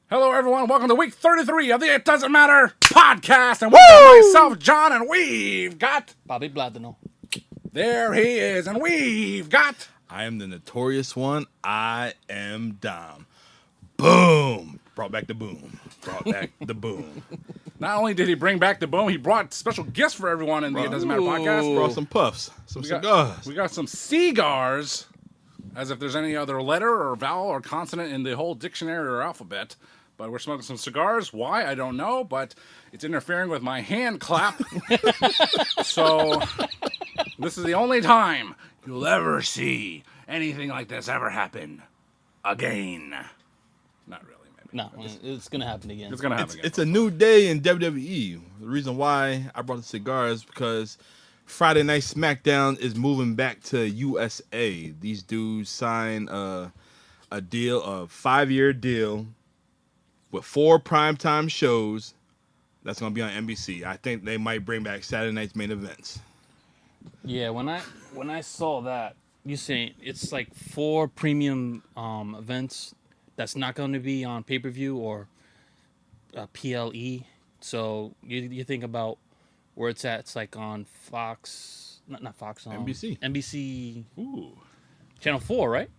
Hello, everyone. Welcome to week 33 of the It Doesn't Matter podcast. And we've got myself, John, and we've got... Bobby Bladino. There he is. And we've got... I am the notorious one. I am Dom. Boom. Brought back the boom. Brought back the boom. Not only did he bring back the boom, he brought special gifts for everyone in the It Doesn't Matter podcast. Brought some puffs. Some cigars. We got some cigars, as if there's any other letter or vowel or consonant in the whole dictionary or alphabet. But we're smoking some cigars. Why? I don't know, but it's interfering with my hand clap. So this is the only time you'll ever see anything like this ever happen again. Not really, maybe. No, it's going to happen again. It's going to happen again. It's a new day in WWE. The reason why I brought the cigars is because Friday Night SmackDown is moving back to USA. These dudes signed a deal, a 5-year deal, with 4 primetime shows that's going to be on NBC. I think they might bring back Saturday night's main events. Yeah, when I saw that, you saying it's like 4 premium events that's not going to be on pay-per-view or PLE. So you think about where it's at. It's like on Fox, not Fox, NBC. NBC. Ooh. Channel 4, right?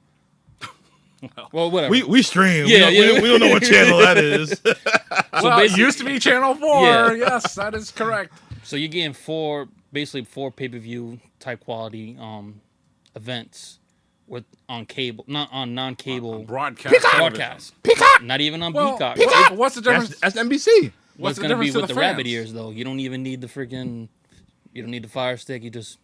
Well, whatever. We stream. Yeah, we don't know what channel that is. Well, it used to be Channel 4. Yeah. Yes, that is correct. So you're getting 4 pay-per-view type quality events with on cable, not on non-cable Broadcast. Peacock. Not even on Well, Peacock. what's the difference? That's NBC. What's the going to be difference to with the the rabbit fans? ears, though? You don't even need the freaking... You don't need the Fire Stick. You just...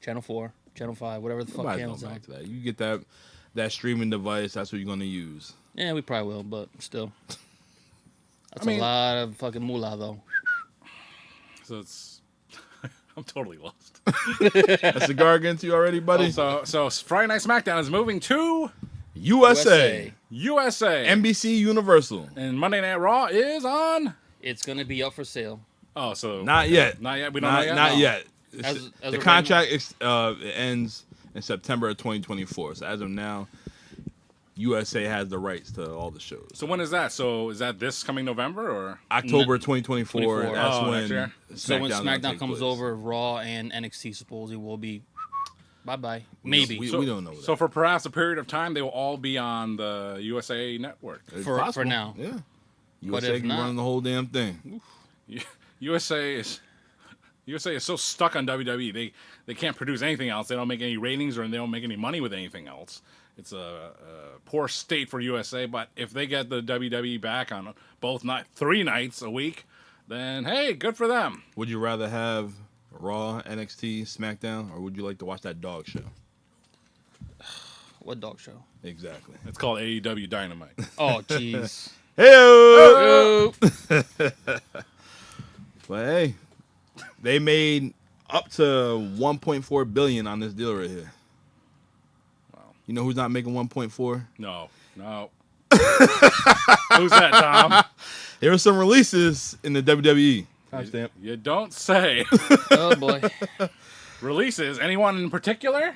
Channel 4, Channel 5, whatever the fuck Nobody's channel's going on. back to that. You get that streaming device, that's what you're going to use. Yeah, we probably will, but still. That's I mean- a lot of fucking moolah, though. So it's... I'm totally lost. A cigar against you already, buddy? So Friday Night SmackDown is moving to USA. USA. NBC Universal. And Monday Night Raw is on... It's going to be up for sale. Oh, so... Not yet. Not yet? We don't know yet? Not No. yet. As The of right contract ends in September of 2024. So as of now, USA has the rights to all the shows. So when is that? So is that this coming November or... October 2024. 24. That's Oh, when next year? So when SmackDown's gonna SmackDown take comes place. over, Raw and NXT supposedly will be... Bye-bye. Maybe. We don't know that. So for perhaps a period of time, they will all be on the USA Network. It's for possible. now. Yeah. But USA if can not- run the whole damn thing. USA is so stuck on WWE. They can't produce anything else. They don't make any ratings or they don't make any money with anything else. It's a poor state for USA. But if they get the WWE back on both 3 nights a week, then hey, good for them. Would you rather have Raw, NXT, SmackDown, or would you like to watch that dog show? What dog show? Exactly. It's called AEW Dynamite. Oh, jeez. Hey! Oh. But hey, they made up to $1.4 billion on this deal right here. Wow. You know who's not making 1.4? No. Who's that, Tom? There were some releases in the WWE. Timestamp. You don't say. Oh, boy. Releases? Anyone in particular?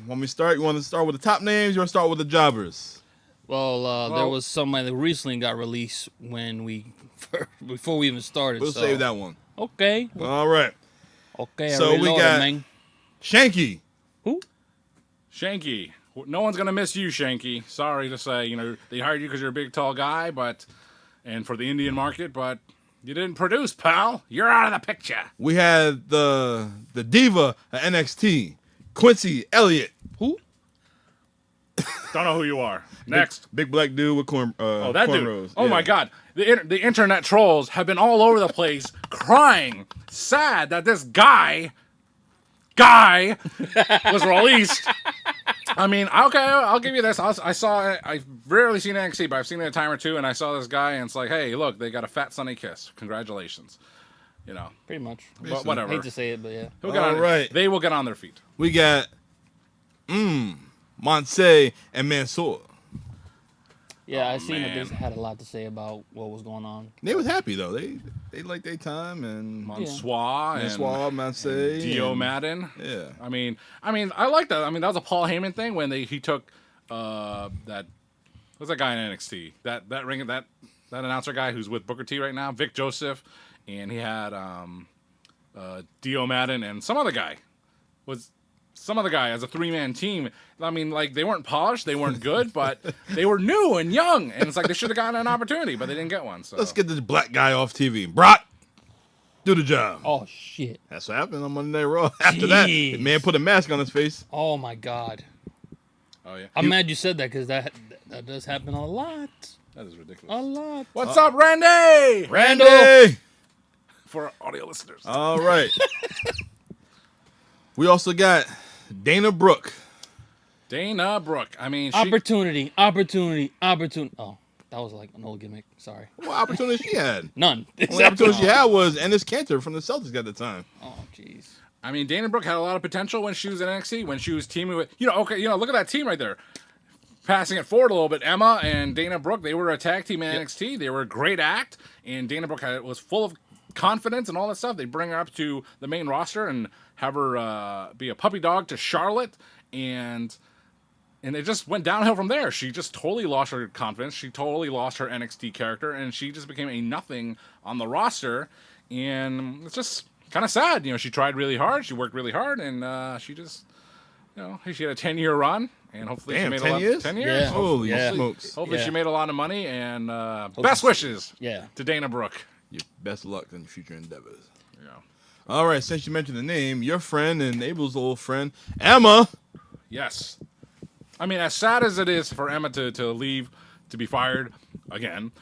Want me to start? You want to start with the top names? You want to start with the jobbers? Well, there was somebody that recently got released before we even started. We'll so. save that one. Okay. All right. Okay. So I already we know got- it, man. Shanky. Who? Shanky. No one's going to miss you, Shanky. Sorry to say. They hired you because you're a big, tall guy, and for the Indian market, but you didn't produce, pal. You're out of the picture. We had the diva at NXT, Quincy Elliott. Who? Don't know who you are. Next. Big black dude with That cornrows. dude. Oh, my God. The internet trolls have been all over the place crying, sad that this guy was released. I mean, okay, I'll give you this. I've rarely seen NXT, but I've seen it a time or two, and I saw this guy, and it's like, hey, look, they got a fat Sunny kiss. Congratulations. Pretty much. But whatever. Hate to say it, but yeah. All right. They will get on their feet. We got Montse and Mansoor. Yeah, I seen that man. they had a lot to say about what was going on. They was happy though. They liked their time and Mansoor and Mansoor, Dio and Madden. Yeah. I mean, I like that. I mean, that was a Paul Heyman thing when he took that. What's that guy in NXT? That ring that that announcer guy who's with Booker T right now, Vic Joseph, and he had Dio Madden and some other guy as a 3-man team. I mean, like, they weren't polished, they weren't good, but they were new and young, and it's like they should have gotten an opportunity, but they didn't get one. So Let's get this black guy off TV. Brock, do the job. Oh shit! That's what happened on Monday Night Raw. After that, the man put a mask on his face. Oh my god! Oh yeah, I'm mad you said that because that does happen a lot. that is ridiculous. A lot. What's up, Randy? Randy! For our audio listeners. All right. We also got Dana Brooke. Dana Brooke. I mean, Opportunity. Oh, that was like an old gimmick. Sorry. What opportunity she had? None. The only opportunity she had was Ennis Cantor from the Celtics at the time. Oh, jeez. I mean, Dana Brooke had a lot of potential when she was in NXT, when she was teaming with, look at that team right there. Passing it forward a little bit, Emma and Dana Brooke, they were a tag team in NXT. They were a great act, and Dana Brooke was full of confidence and all that stuff. They bring her up to the main roster and have her be a puppy dog to Charlotte, and it just went downhill from there. She just totally lost her confidence. She totally lost her NXT character, and she just became a nothing on the roster, and it's just kind of sad. She tried really hard. She worked really hard, and she just, she had a 10-year run, and hopefully she made 10 a lot. years? 10 years. Yeah. Holy Yeah. smokes. Hopefully Yeah. she made a lot of money, and best wishes Yeah. to Dana Brooke. Your best luck in future endeavors. Yeah. All right, since you mentioned the name, your friend and Abel's old friend, Emma. Yes. I mean, as sad as it is for Emma to leave, to be fired again,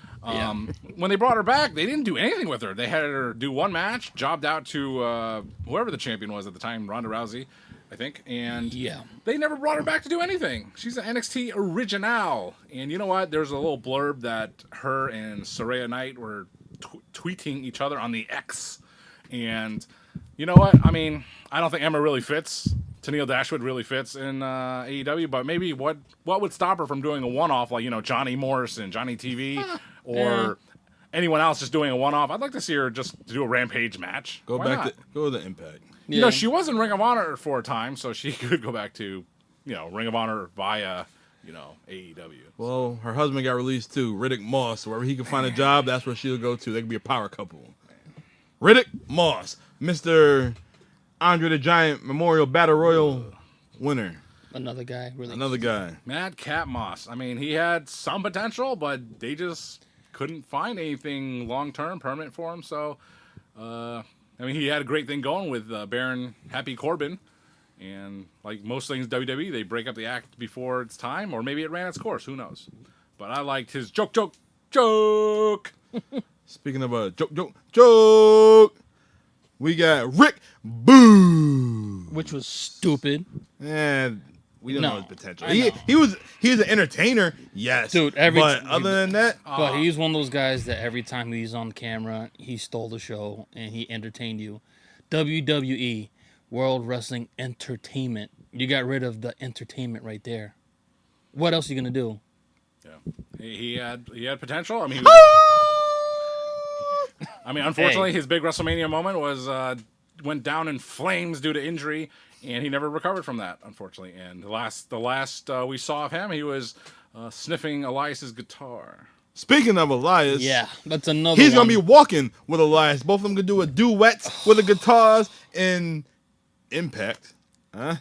when they brought her back, they didn't do anything with her. They had her do one match, jobbed out to whoever the champion was at the time, Ronda Rousey, I think, and they never brought her back to do anything. She's an NXT original. And you know what? There's a little blurb that her and Saraya Knight were tweeting each other on the X. And you know what? I mean, I don't think Emma really fits. Tennille Dashwood really fits in AEW, but maybe what would stop her from doing a one-off like, Johnny Morrison, Johnny TV, or anyone else just doing a one-off? I'd like to see her just do a Rampage match. Go Why not? to the Impact. Yeah. She was in Ring of Honor for a time, so she could go back to, Ring of Honor via, AEW. Well, her husband got released too, Riddick Moss. Wherever he can find a job, that's where she'll go to. They could be a power couple. Riddick Moss, Mr. Andre the Giant Memorial Battle Royal winner. Another guy. Really. Another guy. Mad Cat Moss. I mean, he had some potential, but they just couldn't find anything long-term, permanent for him. So, he had a great thing going with Baron Happy Corbin. And like most things WWE, they break up the act before it's time, or maybe it ran its course. Who knows? But I liked his joke. Speaking of a joke, we got Rick Boo. Which was stupid. And we don't know his potential. I know. He's an entertainer, yes. Dude, but other than that, But he's one of those guys that every time he's on camera, he stole the show and he entertained you. WWE, World Wrestling Entertainment. You got rid of the entertainment right there. What else are you gonna do? Yeah, he had potential. Unfortunately, his big WrestleMania moment was went down in flames due to injury, and he never recovered from that, unfortunately. And the last we saw of him, he was sniffing Elias's guitar. speaking of Elias, Yeah, that's another he's one. gonna be walking with Elias. Both of them could do a duet with the guitars in Impact. Huh?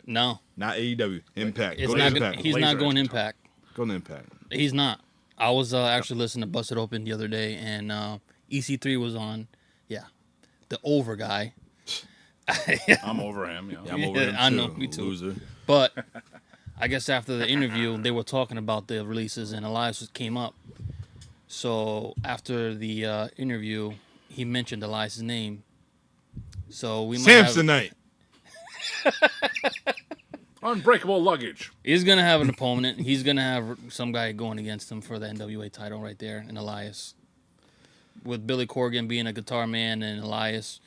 No. Not AEW. Impact. It's Go to not, Impact. he's Laser not going edge Impact. Go to Impact. He's not. I was actually listening to Busted Open the other day, and EC3 was on. Yeah, the over guy. I'm over him. Yeah, I'm over him too. I know, me too. Loser. But I guess after the interview, they were talking about the releases, and Elias came up. So after the interview, he mentioned Elias' name. So we might Samsonite. Unbreakable luggage. He's gonna have an opponent. He's gonna have some guy going against him for the NWA title right there, and Elias. With Billy Corgan being a guitar man and Elias,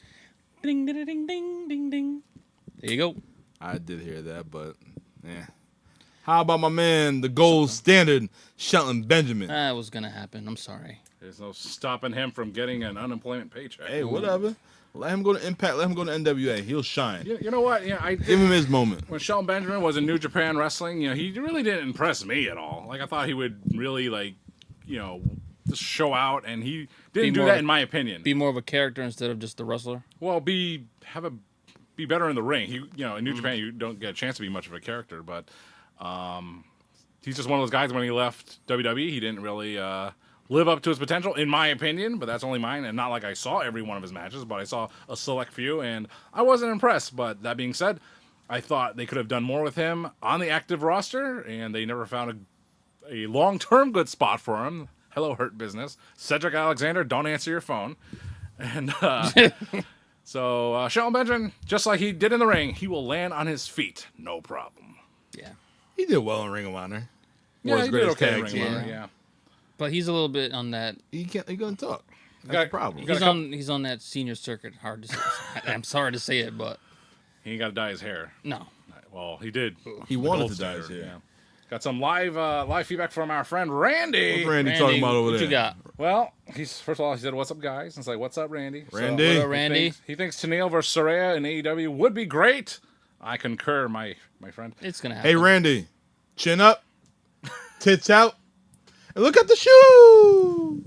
ding ding ding ding ding ding. There you go. I did hear that, but yeah. How about my man, the gold standard, Shelton Benjamin? That was gonna happen. I'm sorry. There's no stopping him from getting an unemployment paycheck. Hey, whatever. Let him go to Impact. Let him go to NWA. He'll shine. You know what? Yeah, Give him his moment. when Shelton Benjamin was in New Japan Wrestling, he really didn't impress me at all. Like, I thought he would really, show out, and he didn't do more that, of- in my opinion. Be more of a character instead of just the wrestler. Well, be better in the ring. In New Japan, you don't get a chance to be much of a character, but he's just one of those guys. When he left WWE, he didn't really live up to his potential, in my opinion. But that's only mine, and not like I saw every one of his matches, but I saw a select few, and I wasn't impressed. But that being said, I thought they could have done more with him on the active roster, and they never found a long-term good spot for him. Hello, Hurt Business. Cedric Alexander, don't answer your phone. And so Shelton Benjamin, just like he did in the ring, he will land on his feet. No problem. Yeah. He did well in Ring of Honor. Yeah, World's he did Greatest okay in Tag Ring of Team. Honor, yeah. But he's a little bit on that. He couldn't talk. That's got- the problem. He's on that senior circuit. Hard to say. I'm sorry to say it, but He ain't got to dye his hair. no. Well, he did. He The wanted gold to dye his standard, hair. Got some live feedback from our friend Randy. What's Randy talking about over what there? you got? Well, first of all, he said, "What's up, guys?" And it's like, "What's up, Randy?" Randy. What up, Randy? He thinks Tennille versus Saraya in AEW would be great. I concur, my friend. It's gonna happen. Hey, Randy, chin up, tits out, and look at the shoe.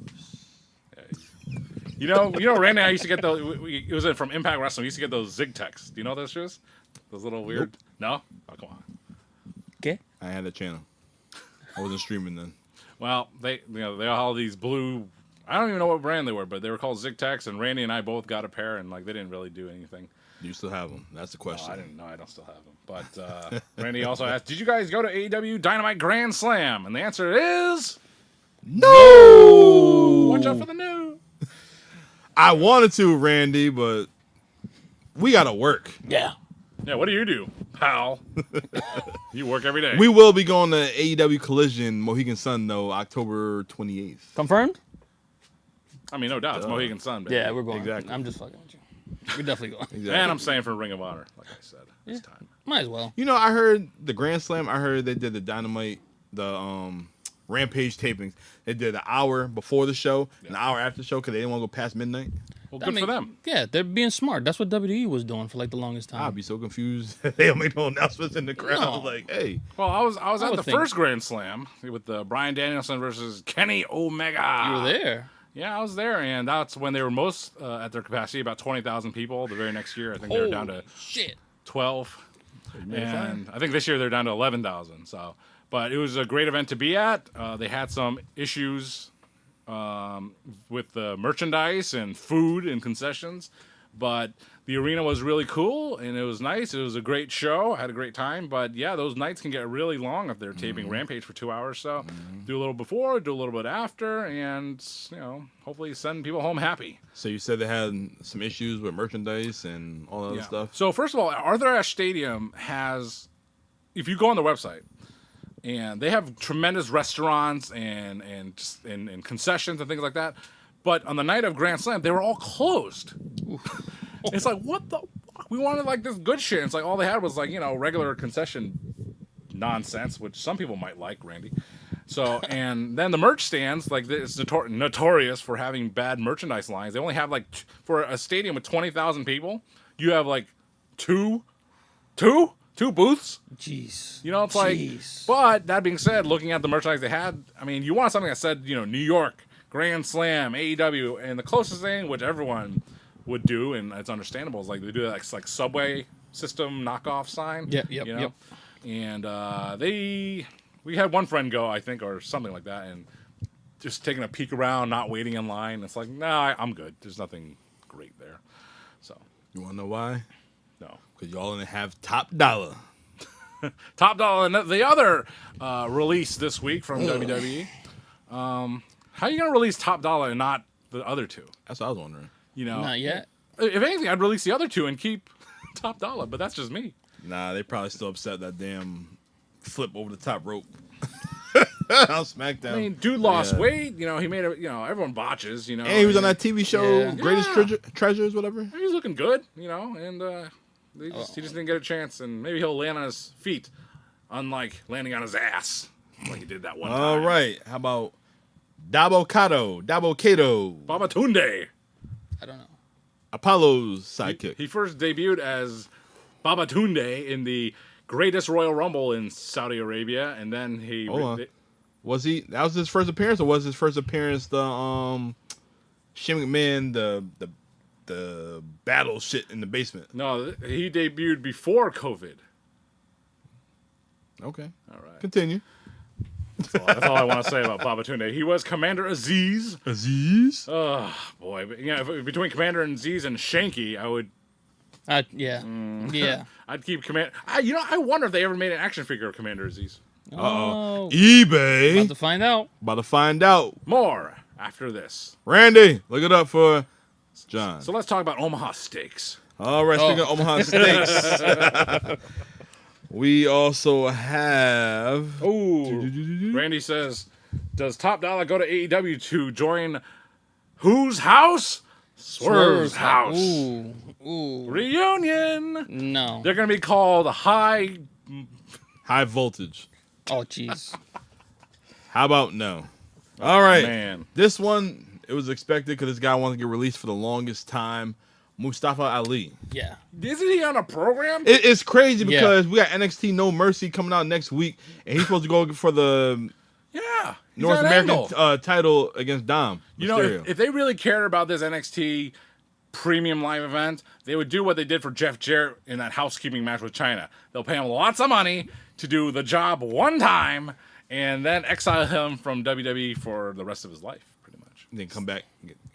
You know, Randy. I used to get those. It was from Impact Wrestling. We used to get those Zig Techs. Do you know those shoes? Those little weird. No. Oh, come on. Okay. I had a channel. I wasn't streaming then. Well, they all have these blue. I don't even know what brand they were, but they were called Zig Techs, and Randy and I both got a pair, and like they didn't really do anything. Do you still have them? That's the question. I didn't know. I don't still have them. But Randy also asked, "Did you guys go to AEW Dynamite Grand Slam?" And the answer is No. watch out for the no. I wanted to, Randy, but we gotta work. Yeah. Yeah, what do you do, pal? You work every day. We will be going to AEW Collision Mohegan Sun though, October 28th. Confirmed? I mean, no doubt, it's Mohegan Sun, baby. Yeah, we're going. Exactly. I'm just fucking with you. We're definitely going. Exactly. And I'm saying for Ring of Honor, like I said, this time. Might as well. You know, I heard the Grand Slam. I heard they did the Dynamite, the Rampage tapings. They did an hour before the show, an hour after the show, because they didn't want to go past midnight. Well, I good mean, for them. Yeah, they're being smart. That's what WWE was doing for like the longest time. I'd be so confused. They don't make no announcements in the crowd. No. Like, hey, Well, I was at would the think. first Grand Slam with Brian Danielson versus Kenny Omega. You were there. Yeah, I was there, and that's when they were most at their capacity, about 20,000 people. The very next year, I think they were down to Shit. 12, and I think this year they're down to 11,000. So, but it was a great event to be at. They had some issues with the merchandise and food and concessions, but the arena was really cool and it was nice. It was a great show. I had a great time, but yeah, those nights can get really long if they're taping Rampage for 2 hours. So do a little before, do a little bit after, and hopefully send people home happy. so you said they had some issues with merchandise and all that other stuff. So first of all, Arthur Ashe Stadium has, if you go on their website, and they have tremendous restaurants and concessions and things like that. But on the night of Grand Slam, they were all closed. It's like, what the fuck? We wanted like this good shit. It's like all they had was like, regular concession nonsense, which some people might like, Randy. So, and then the merch stands, like it's notorious for having bad merchandise lines. They only have like, for a stadium with 20,000 people, you have like two booths. Jeez. It's like, Jeez. but that being said, looking at the merchandise they had, I mean, you want something that said, New York, Grand Slam, AEW, and the closest thing, which everyone would do, and it's understandable, is like they do that like subway system knockoff sign. Yep. And we had one friend go, I think, or something like that, and just taking a peek around, not waiting in line. It's like, nah, I'm good. There's nothing great there. So, You want to know why? no. Because y'all only have Top Dollar. Top Dollar, and the other release this week from WWE. How are you going to release Top Dollar and not the other two? That's what I was wondering. Not yet. If anything, I'd release the other two and keep Top Dollar, but that's just me. Nah, they probably still upset that damn flip over the top rope on SmackDown. I mean, dude lost Yeah. weight. He made it. Everyone botches. And he was on that TV show, Yeah. Greatest Yeah. Treasures, whatever. He was looking good. And he just didn't get a chance. And maybe he'll land on his feet, unlike landing on his ass like he did that one time. All right. How about Dabo Kato, Baba Tunde. I don't know. Apollo's sidekick? He first debuted as Baba Tunde in the Greatest Royal Rumble in Saudi Arabia, and then he. Hold on. Was he? That was his first appearance, or was his first appearance the Shane McMahon the battle shit in the basement? No, he debuted before COVID. Okay, All right. continue. That's all I want to say about Babatunde. He was Commander Aziz. Aziz. Oh, boy. But, between Commander Aziz and Shanky, I would... Yeah. Yeah. I'd keep Commander... I wonder if they ever made an action figure of Commander Aziz. Oh. eBay. About to find out. About to find out. More after this. Randy, look it up for John. So let's talk about Omaha Steaks. All right, speaking of Omaha Steaks, we also have... Ooh. Randy says, does Top Dollar go to AEW to join whose house? Swerve's house. Ooh. Reunion. No. They're going to be called High Voltage. Oh, jeez. How about no? All right. Man. This one, it was expected because this guy wanted to get released for the longest time. Mustafa Ali. Yeah. Isn't he on a program? It's crazy because we got NXT No Mercy coming out next week, and he's supposed to go for the Yeah. he's North on American Angle. Title against Dom. You know, Mysterio. if they really cared about this NXT premium live event, they would do what they did for Jeff Jarrett in that housekeeping match with China. They'll pay him lots of money to do the job one time and then exile him from WWE for the rest of his life, pretty much. then come back.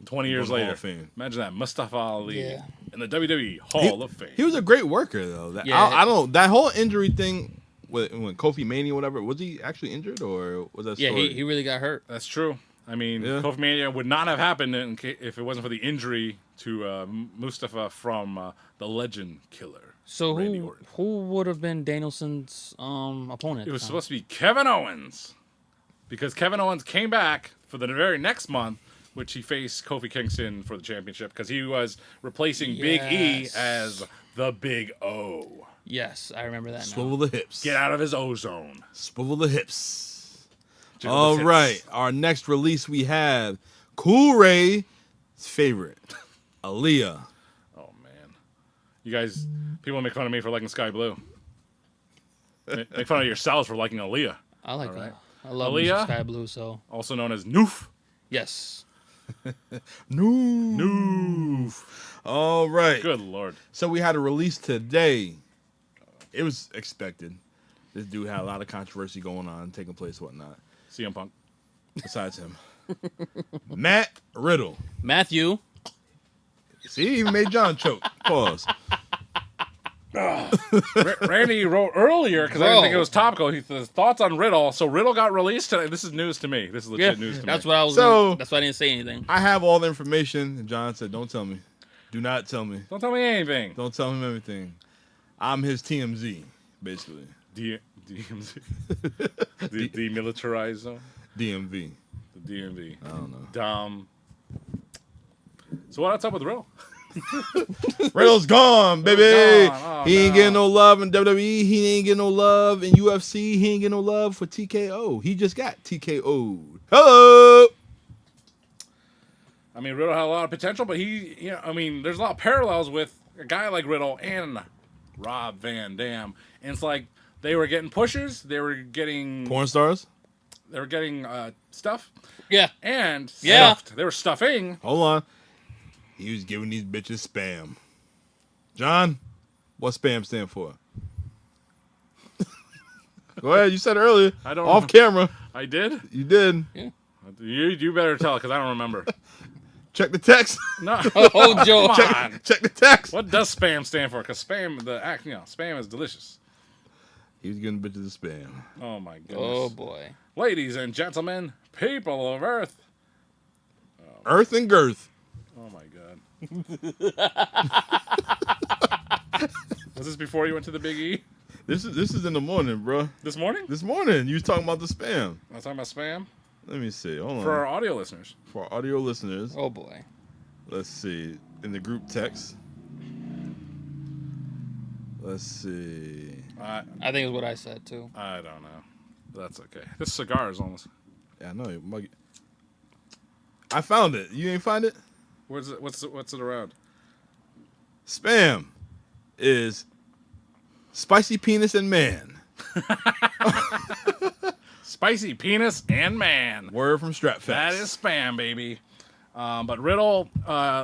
20 years Go to the Hall later. of Fame. Imagine that. Mustafa Ali Yeah. in the WWE Hall of Fame. He was a great worker though. Yeah. I don't. That whole injury thing when Kofi Mania, whatever, was he actually injured or was that? Yeah, story? he really got hurt. That's true. I mean, Yeah. Kofi Mania would not have happened if it wasn't for the injury to Mustafa from the Legend Killer. So Randy Orton. who would have been Danielson's opponent? It was supposed to be Kevin Owens, because Kevin Owens came back for the very next month, which he faced Kofi Kingston for the championship, because he was replacing Big E Yes. as the Big O. Yes, I remember that now. Swivel the hips. Get out of his ozone. Swivel the hips. Jiggle All the tits. right. Our next release we have Cool Ray's favorite, Aaliyah. Oh man, you guys, people make fun of me for liking Sky Blue. Make fun of yourselves for liking Aaliyah, I like right. that. I love Aaliyah? Sky Blue, so also known as Noof. yes. No. Noof. All right. Good lord. So we had a release today. It was expected. This dude had a lot of controversy going on, taking place, whatnot. CM Punk. Besides him, Matt Riddle. Matthew. See, he even made John choke. Pause. Randy wrote earlier, because I didn't Bro. think it was topical. He says thoughts on Riddle. So Riddle got released today. This is news to me. This is legit news to That's me. what I was. So- That's why I didn't say anything. I have all the information. And John said, "Don't tell me. Do not tell me. Don't tell me anything. Don't tell him everything. I'm his TMZ, basically. DMZ. The demilitarized zone. DMV. The DMV. I don't know. Dumb. So what's up with Riddle? Riddle's gone, baby. Riddle's gone. Oh, he ain't no. getting no love in WWE. He ain't getting no love in UFC. He ain't getting no love for TKO. He just got TKO'd. Hello. I mean, Riddle had a lot of potential, but there's a lot of parallels with a guy like Riddle and Rob Van Dam. And it's like they were getting pushers, they were getting Porn stars. stuff, Yeah. and Yeah. stuffed. They were stuffing. Hold on. He was giving these bitches spam. John, what spam stand for? Go ahead. You said it earlier. I don't Off know. camera. I did. You did. You better tell, because I don't remember. Check the text. No. Oh, Joe. Come on. Check the text. What does spam stand for? Because spam, spam is delicious. He was giving bitches the spam. Oh my goodness. Oh boy. Ladies and gentlemen, people of Earth. Earth and girth. Oh my god. Was this before you went to the Big E? This is in the morning, bro. This morning? This morning, you was talking about the spam. I was talking about spam. Let me see. Hold on. For our audio listeners. For our audio listeners, Oh boy. let's see. In the group text. Let's see. I I think it's what I said too. don't know. That's okay. This cigar is almost. Yeah, I know. You muggy. I found it. You ain't find it? What's it around? Spam is spicy penis and man. Spicy penis and man. Word from Stratfest. That is spam, baby. But Riddle,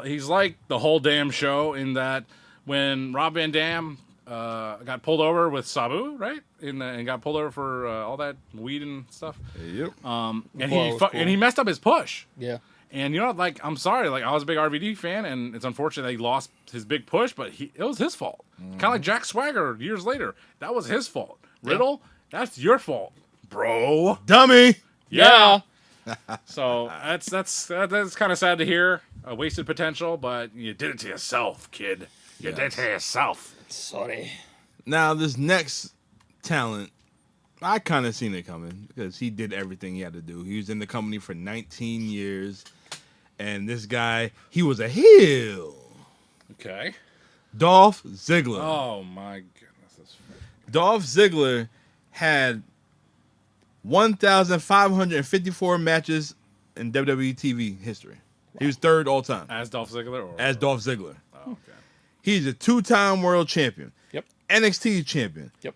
he's like the whole damn show in that when Rob Van Dam got pulled over with Sabu, right? And got pulled over for all that weed and stuff. Yep. And Cool. and he messed up his push. Yeah. And you know, like, I'm sorry, like, I was a big RVD fan, and it's unfortunate that he lost his big push, but it was his fault. Kind of like Jack Swagger years later. That was his fault. Riddle, that's your fault, bro. Dummy. Yeah. So that's kind of sad to hear. Wasted potential, but you did it to yourself, kid. You did it to yourself. Sorry. Now, this next talent, I kind of seen it coming because he did everything he had to do. He was in the company for 19 years, and this guy, he was a heel. Okay. Dolph Ziggler. Oh, my goodness. Dolph Ziggler had 1,554 matches in WWE TV history. He was third all time. As Dolph Ziggler? Or, As Dolph Ziggler. Oh, okay. He's a 2-time world champion. Yep. NXT champion. Yep.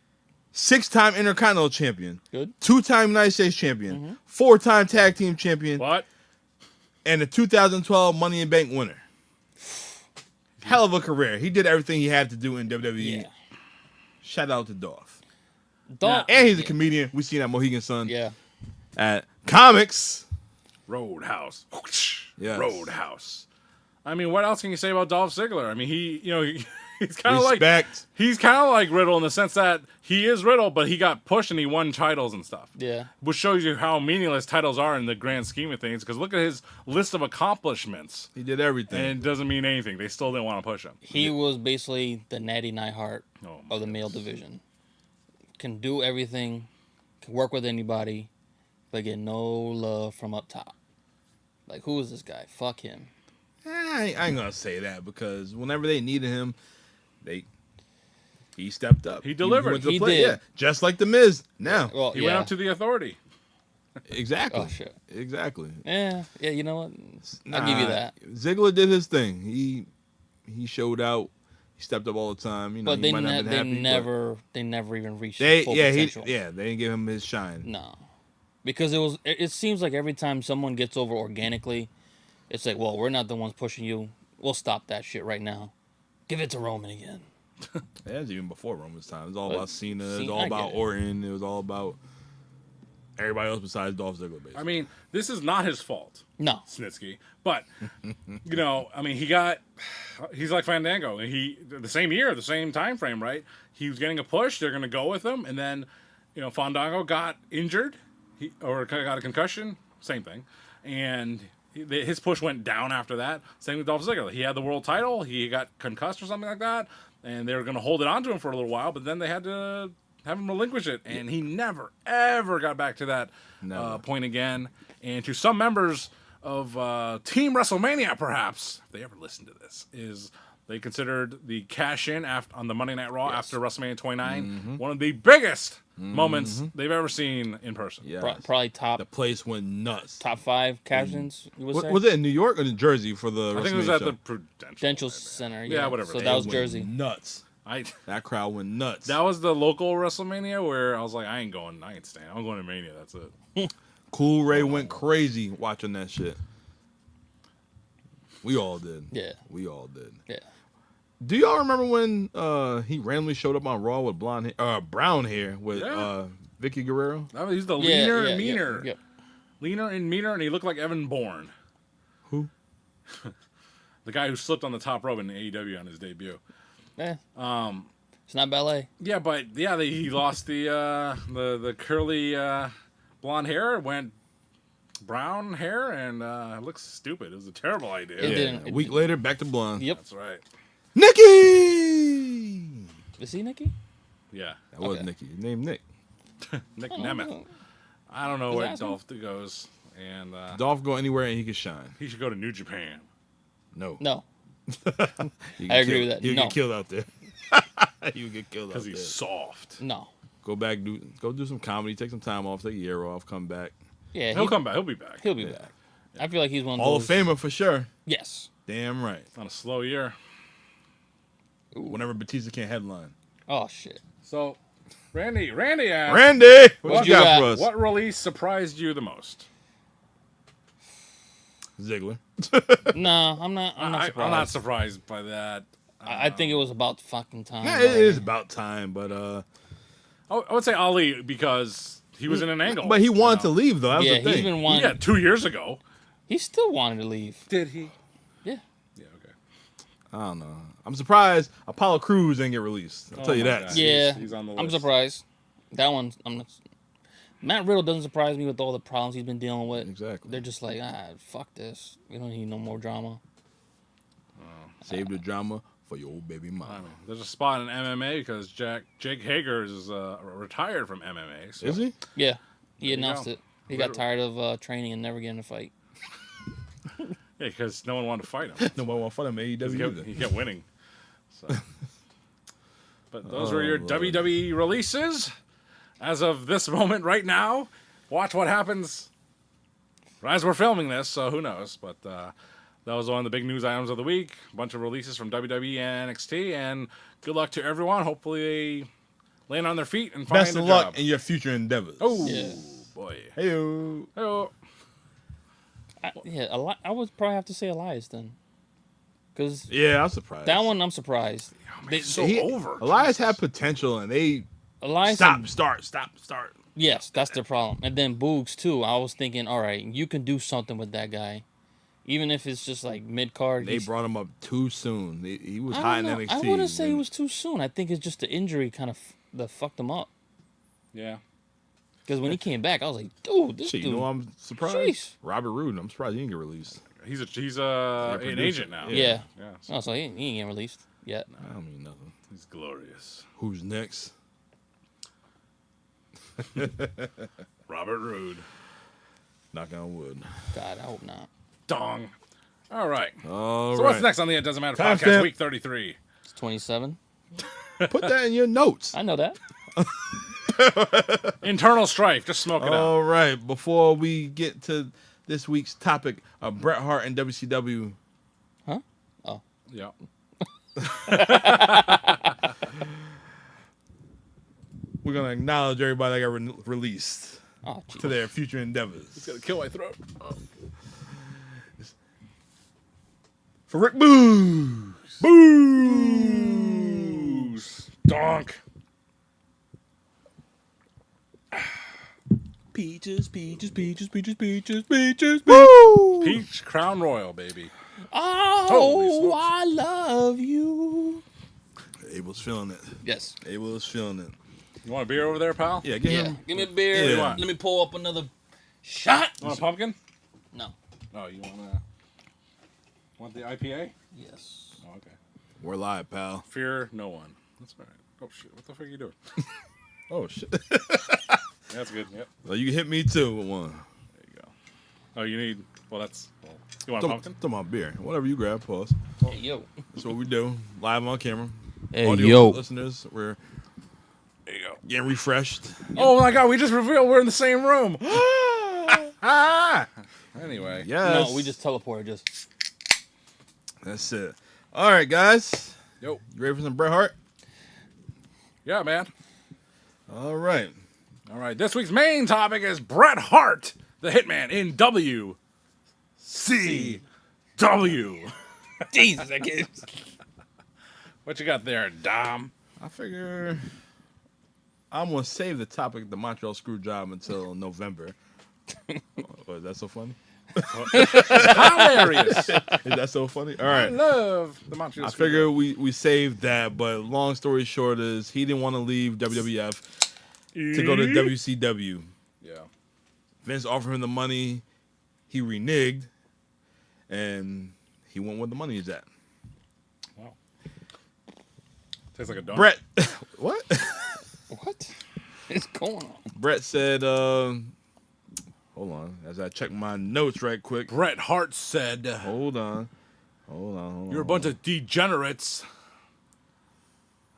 6-time Intercontinental champion. Good. 2-time United States champion. 4-time tag team champion. What? And the 2012 Money in Bank winner. Hell of a career. He did everything he had to do in WWE. Yeah. Shout out to Dolph. Don't. And he's a comedian. We seen that Mohegan Sun Yeah. at Comics. Roadhouse. Yes. Roadhouse. I mean, what else can you say about Dolph Ziggler? I mean, he's kind of like Respect. he's kind of like Riddle in the sense that he is Riddle, but he got pushed and he won titles and stuff. Yeah. Which shows you how meaningless titles are in the grand scheme of things. Because look at his list of accomplishments, He did everything. and it doesn't mean anything. They still didn't want to push him. He was basically the Natty Neidhart Oh, my of the male division. Can do everything, can work with anybody, but get no love from up top. Like, who is this guy? Fuck him. I ain't gonna say that because whenever they needed him, he stepped up. He delivered. went to the He plate. did. Yeah, just like the Miz. Now, Well, He yeah. went up to the Authority. exactly. Oh, shit. Exactly. Yeah, you know what? I'll give you that. Ziggler did his thing. He showed out. He stepped up all the time. You know, But he they, might not have been happy, they never even reached They full they potential. didn't give him his shine. No, because it seems like every time someone gets over organically, it's like, well, we're not the ones pushing you. We'll stop that shit right now. Give it to Roman again. That was even before Roman's time. It was all about Cena. It was Cena, all I about get it. Orton. It was all about everybody else besides Dolph Ziggler. Basically. I mean, this is not his fault, No, Snitsky. But I mean, he's like Fandango. The same year, the same time frame, right? He was getting a push. They're going to go with him, and then Fandango got injured, or got a concussion. Same thing, and his push went down after that. Same with Dolph Ziggler. He had the world title. He got concussed or something like that, and they were going to hold it on to him for a little while, but then they had to have him relinquish it, and he never, ever got back to that point again. And to some members of Team WrestleMania, perhaps, if they ever listen to this, is they considered the cash-in on the Monday Night Raw after WrestleMania 29 one of the biggest moments they've ever seen in person. Yeah, probably the place went nuts. top 5 cash-ins. You would say? Was it in New York or New Jersey for the? I think it was WrestleMania at show? the Prudential. Prudential Center. Yeah, whatever. So It that was went Jersey. Nuts. I That crowd went nuts. That was the local WrestleMania where I was like, I ain't staying. I'm going to Mania. That's it. Cool Ray went crazy watching that shit. We all did. Yeah. We all did. Yeah. Do y'all remember when he randomly showed up on Raw with brown hair with Yeah. Vicky Guerrero? He's the Yeah, leaner yeah, and meaner. Yeah. Leaner and meaner, and he looked like Evan Bourne. Who? The guy who slipped on the top rope in AEW on his debut. Yeah. It's not ballet. Yeah, but he lost the curly blonde hair, went brown hair, and it looks stupid. It was a terrible idea. It didn't- A week later, back to blonde. Yep. That's right. Nikki! Is he Nikki? Yeah. That was Okay. Nikki. His name Nick. Nick Oh, Nemeth. I don't know Just where asking. Dolph goes, and Dolph go anywhere and he can shine. he should go to New Japan. No. No. He I agree killed- with that. He'll No. get killed out there. He would get killed out Because there. he's soft. No. Go back, go do some comedy, take some time off, take a year off, come back. Yeah. He'll come back. He'll be back. He'll be back. I feel like he's one of Hall those. of Famer for sure. Yes. Damn right. On a slow year. Whenever Batista can't headline. Oh shit. So, Randy asks, Randy, what What you you got got? for us? what release surprised you the most? Ziggler. No, I'm not surprised. I'm not surprised by that. I think it was about fucking time. Yeah, it already. is about time, but I would say Ali because he was in an angle. But he wanted you to know. leave though. That was Yeah, the thing. he's been wanting. Yeah, 2 years ago. He still wanted to leave. Did he? Yeah. Yeah, okay. I don't know. I'm surprised Apollo Crews didn't get released. I'll tell you my that. God. Yeah. He's on the I'm list. surprised. That one, I'm not. Matt Riddle doesn't surprise me with all the problems he's been dealing with. Exactly. They're just like, fuck this. We don't need no more drama. Save the drama for your old baby I mama. mean, there's a spot in MMA because Jake Hager is retired from MMA. So Is he? Yeah. He There you announced go. it. He got tired of training and never getting a fight. Yeah, because no one wanted to fight him. Nobody want to fight him He AEW kept, either. he kept winning. So. But those were your Lord. WWE releases. As of this moment right now, watch what happens as we're filming this, so who knows. But that was one of the big news items of the week. A bunch of releases from WWE and NXT, and good luck to everyone. Hopefully they land on their feet and find Best a of luck job. in your future endeavors. Oh, Yeah. boy. Hey-o. Oh. I would probably have to say Elias then. Because Yeah, I'm surprised. that one, I'm surprised. They, So over. Elias had potential, and they Elias stop. and- Yes, that's the problem. And then Boogs, too. I was thinking, all right, you can do something with that guy. Even if it's just like mid-card. They brought him up too soon. He was I hot don't in know. NXT. I wouldn't say it and was too soon. I think it's just the injury kind of that fucked him up. Yeah. Because when he came back, I was like, dude, this Shit, dude. you know I'm surprised? Jeez. Robert Roode. I'm surprised he didn't get released. He's an producer. agent now. Yeah. Yeah. Oh, so he ain't getting released yet. I don't mean nothing. He's glorious. Who's next? Robert Roode. Knock on wood. God, I hope not. Dong. All right. All So right. what's next on the It Doesn't Matter Time podcast, stamp. week 33? It's 27. Put that in your notes. I know that. Internal strife. Just smoke it out. All right. Before we get to this week's topic of Bret Hart and WCW, Huh? Oh. Yeah. we're going to acknowledge everybody that got released Oh, to geez. their future endeavors. It's going to kill my throat. For Rick Boogs. Booze. Donk. Peaches. Woo! Peach Crown Royal, baby. Holy Oh, smokes. I love you. Abel's feeling it. Yes. Abel is feeling it. You want a beer over there, pal? Yeah, get Yeah. him. Give me a beer. Yeah. Let me pull up another shot. You want a pumpkin? No. Oh, you want the IPA? Yes. Oh, okay. We're live, pal. Fear no one. That's all right. Oh, shit. What the fuck are you doing? Oh, shit. That's good. Yep. Well, you can hit me too with one. There you go. Oh, you need... Well, that's... Well, you want a pumpkin? Throw my beer. Whatever you grab, pause. Hey, yo. That's what we do. Live on camera. Hey, Audio yo. listeners, we're There you go. getting refreshed. Oh, my God. We just revealed we're in the same room. Ah! Anyway. Yes. No, we just teleported. Just. That's it. All right, guys. Yo. You ready for some Bret Hart? Yeah, man. All right. All right. This week's main topic is Bret Hart, the Hitman, in WCW. Jesus, I can't. What you got there, Dom? I figure I'm going to save the topic, the Montreal Screwjob, until November. Oh, is that so funny? Hilarious. Is that so funny? All I right. love the Montreal. I figure we saved that, but long story short is he didn't want to leave WWF to go to WCW. Yeah. Vince offered him the money, he reneged, and he went where the money is at. Wow. Tastes like a donut. Bret, what? What is going on? Bret said, hold on, as I check my notes right quick. Bret Hart said, Hold on. "You're a bunch of degenerates."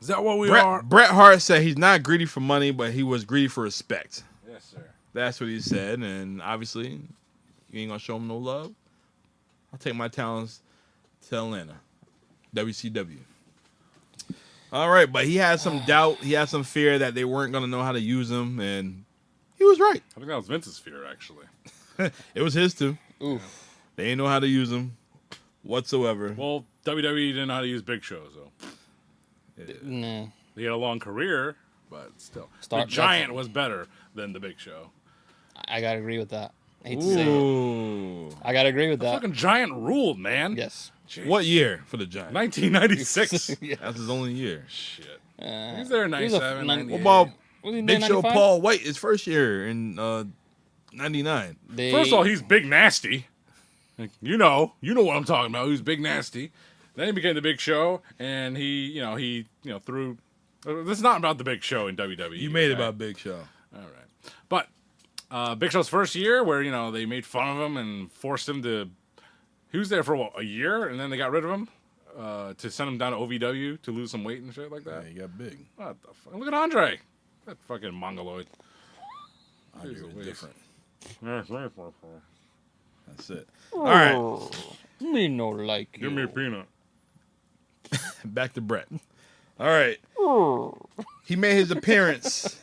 Is that what we are? Bret Hart said he's not greedy for money, but he was greedy for respect. Yes, sir. That's what he said, and obviously, you ain't gonna show him no love. I'll take my talents to Atlanta, WCW. All right, but he had some doubt. He had some fear that they weren't going to know how to use him, and he was right. I think that was Vince's fear, actually. It was his too. Oof. They didn't know how to use him whatsoever. Well, WWE didn't know how to use Big Show, so Nah. he had a long career, but still, Start- the Giant was better than the Big Show. I gotta agree with that. I hate to say it. Ooh. I gotta agree with The that. fucking Giant ruled, man. Yes. Jeez. What year for the Giants? 1996. Yeah. That's his only year. Shit. Uh, He's there in he was a 97, nine- 98. What about Was he Big Show 95? Paul White, his first year in 99? First of all, he's Big Nasty. Like, you know what I'm talking about. He was Big Nasty. Then he became the Big Show, and he threw. This is not about the Big Show in WWE. You made it okay? about Big Show. All right, but Big Show's first year, where they made fun of him and forced him to. He was there for a year, and then they got rid of him to send him down to OVW to lose some weight and shit like Yeah, that. he got big. What the fuck? Look at Andre, that fucking mongoloid. Andre Jeez was Louise. different. Give That's it. All right, Me no like you. me a peanut. back to Bret. All right. He made his appearance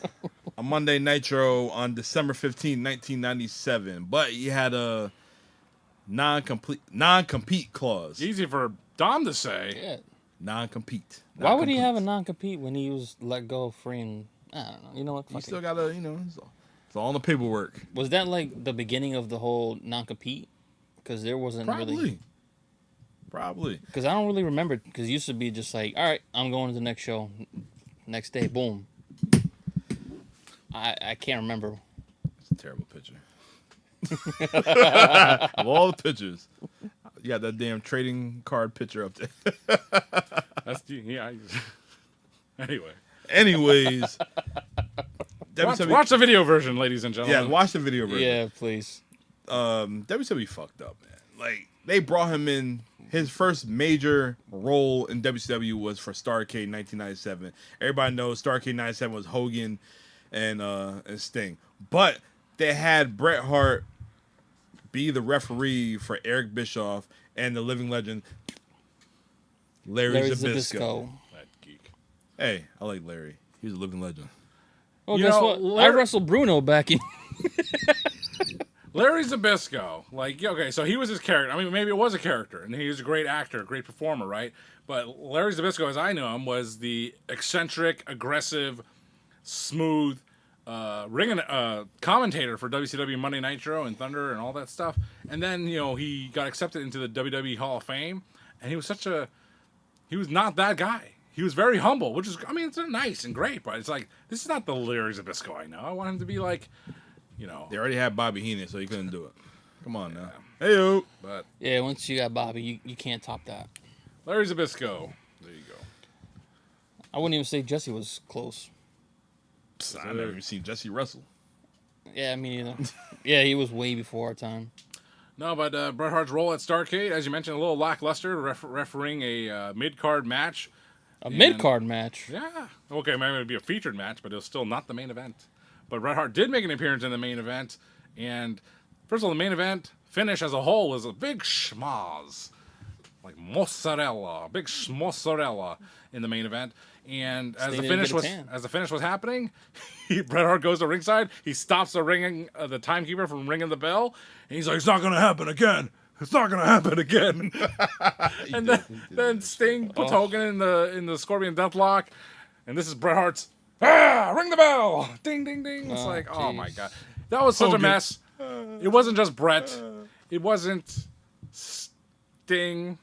on Monday Nitro on December 15, 1997, but he had a non-compete clause. Easy for Dom to say. Yeah. Non-compete. Why would he Non-compete. have a non-compete when he was let go free and I don't know. You know what? He Fuck still it. got to, it's all in the paperwork. Was that like the beginning of the whole non-compete? Because there wasn't really. Probably. Because I don't really remember. Because it used to be just like, all right, I'm going to the next show. Next day, boom. I can't remember. It's a terrible picture. Of all the pictures, you got that damn trading card picture up there. That's yeah. Anyways, Anyways, watch the video version, ladies and yeah, gentlemen. watch the video version. Yeah, please. WCW fucked up, man. Like, they brought him in. His first major role in WCW was for Starrcade 1997. Everybody knows Starrcade 97 was Hogan and Sting. But they had Bret Hart be the referee for Eric Bischoff and the living legend Larry Zbyszko. That geek. Hey, I like Larry. He was a living legend. Well, You guess know, what? Larry- I wrestled Bruno back in. Larry Zbyszko, like, okay, so he was his character. I mean, maybe it was a character, and he was a great actor, a great performer, right? But Larry Zbyszko, as I know him, was the eccentric, aggressive, smooth commentator for WCW Monday Nitro and Thunder and all that stuff. And then, he got accepted into the WWE Hall of Fame, and he was not that guy. He was very humble, which is, I mean, it's nice and great, but it's like, this is not the Larry Zbyszko I know. I want him to be like, They already had Bobby Heenan, so he couldn't do it. Come on now. Hey-o. but Yeah, once you got Bobby, you can't top that. Larry Zbyszko. There you go. I wouldn't even say Jesse was close. I never even seen Jesse wrestle. Yeah, me neither. Yeah, he was way before our time. No, but Bret Hart's role at Starrcade, as you mentioned, a little lackluster, refereeing a mid-card match. A mid-card match. Yeah. Okay, maybe it would be a featured match, but it was still not the main event. But Bret Hart did make an appearance in the main event. And, first of all, the main event finish as a whole was a big schmoz. Like mozzarella. Big mozzarella in the main event. And as Stay the there and finish get a was tan. as the finish was happening, Bret Hart goes to ringside. He stops the timekeeper from ringing the bell, and he's like, "It's not gonna happen again. It's not gonna happen again." And then Sting puts Hogan in the Scorpion Deathlock, and this is Bret Hart's ring the bell, ding ding ding. It's like, oh my god, that was such a mess. It wasn't just Bret. It wasn't Sting.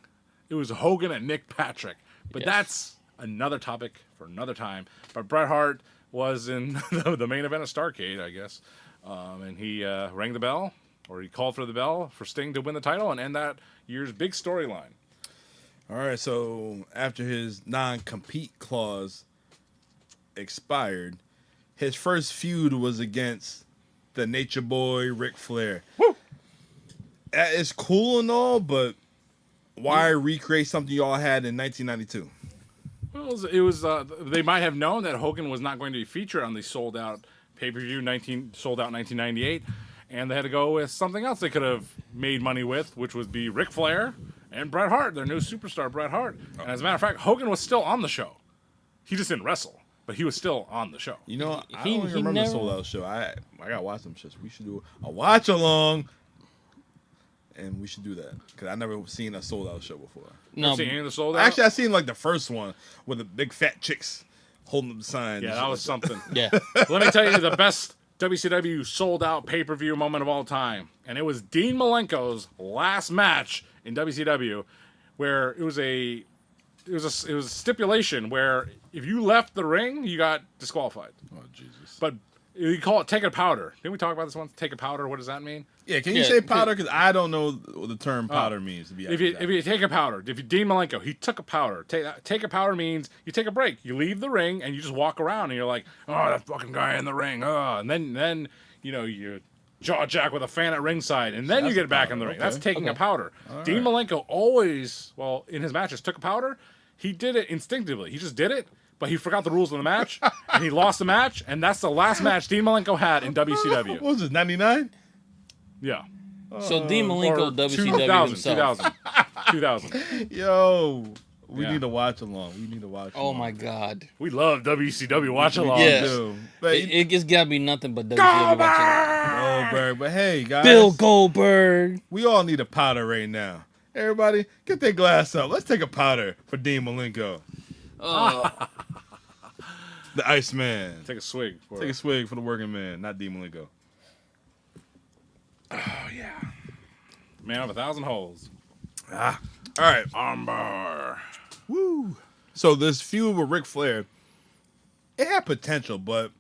It was Hogan and Nick Patrick. But Yes. that's another topic for another time. But Bret Hart was in the main event of Starrcade, I guess. And he rang the bell, or he called for the bell for Sting to win the title and end that year's big storyline. All right, so after his non-compete clause expired, his first feud was against the Nature Boy Ric Flair. Woo! That is cool and all, but why recreate something you all had in 1992? Well, it was they might have known that Hogan was not going to be featured on the sold-out pay-per-view sold out 1998, and they had to go with something else they could have made money with, which would be Ric Flair and Bret Hart, their new superstar Bret Hart. And as a matter of fact, Hogan was still on the show. He just didn't wrestle, but he was still on the show. You know, I He- don't he even remember never- the Sold Out show. I gotta watch them shits. We should do a watch along, and we should do that because I never seen a Sold Out show before. No, See any of the Sold Out? Actually, I seen like the first one with the big fat chicks holding up the sign. Yeah, that was something. yeah. Let me tell you the best WCW sold out pay-per-view moment of all time. And it was Dean Malenko's last match in WCW where it was a stipulation where if you left the ring, you got disqualified. Oh Jesus! But you call it take a powder. Didn't we talk about this once? Take a powder, what does that mean? Yeah, can you Yeah, say powder? Because I don't know what the term powder means. To be If you take a powder, if you Dean Malenko, he took a powder. Take a powder means you take a break. You leave the ring and you just walk around and you're like, oh, that fucking guy in the ring. Oh, and then you jaw jack with a fan at ringside, and then you that's get a back powder, in the ring. okay. That's taking a Okay. powder. Dean Malenko always, in his matches, took a powder. He did it instinctively. He just did it, but he forgot the rules of the match, and he lost the match, and that's the last match Dean Malenko had in What WCW. was this? 99? Yeah. So Dean Malenko, Or WCW 2000, himself. 2000. Yo, we Yeah. need to watch along. We need to watch. Oh along. my God. We love WCW watch along. Yeah. Dude. But It just gotta be nothing but WCW watching. Goldberg. But hey, guys, Bill Goldberg. we all need a powder right now. Everybody, get their glass up. Let's take a powder for Dean Malenko, Oh, the Iceman. Take a swig. For Take a swig for the working man, not Dean Malenko. Oh, yeah. Man of 1,000 holes. All right. Armbar. Woo. So this feud with Ric Flair, it had potential, but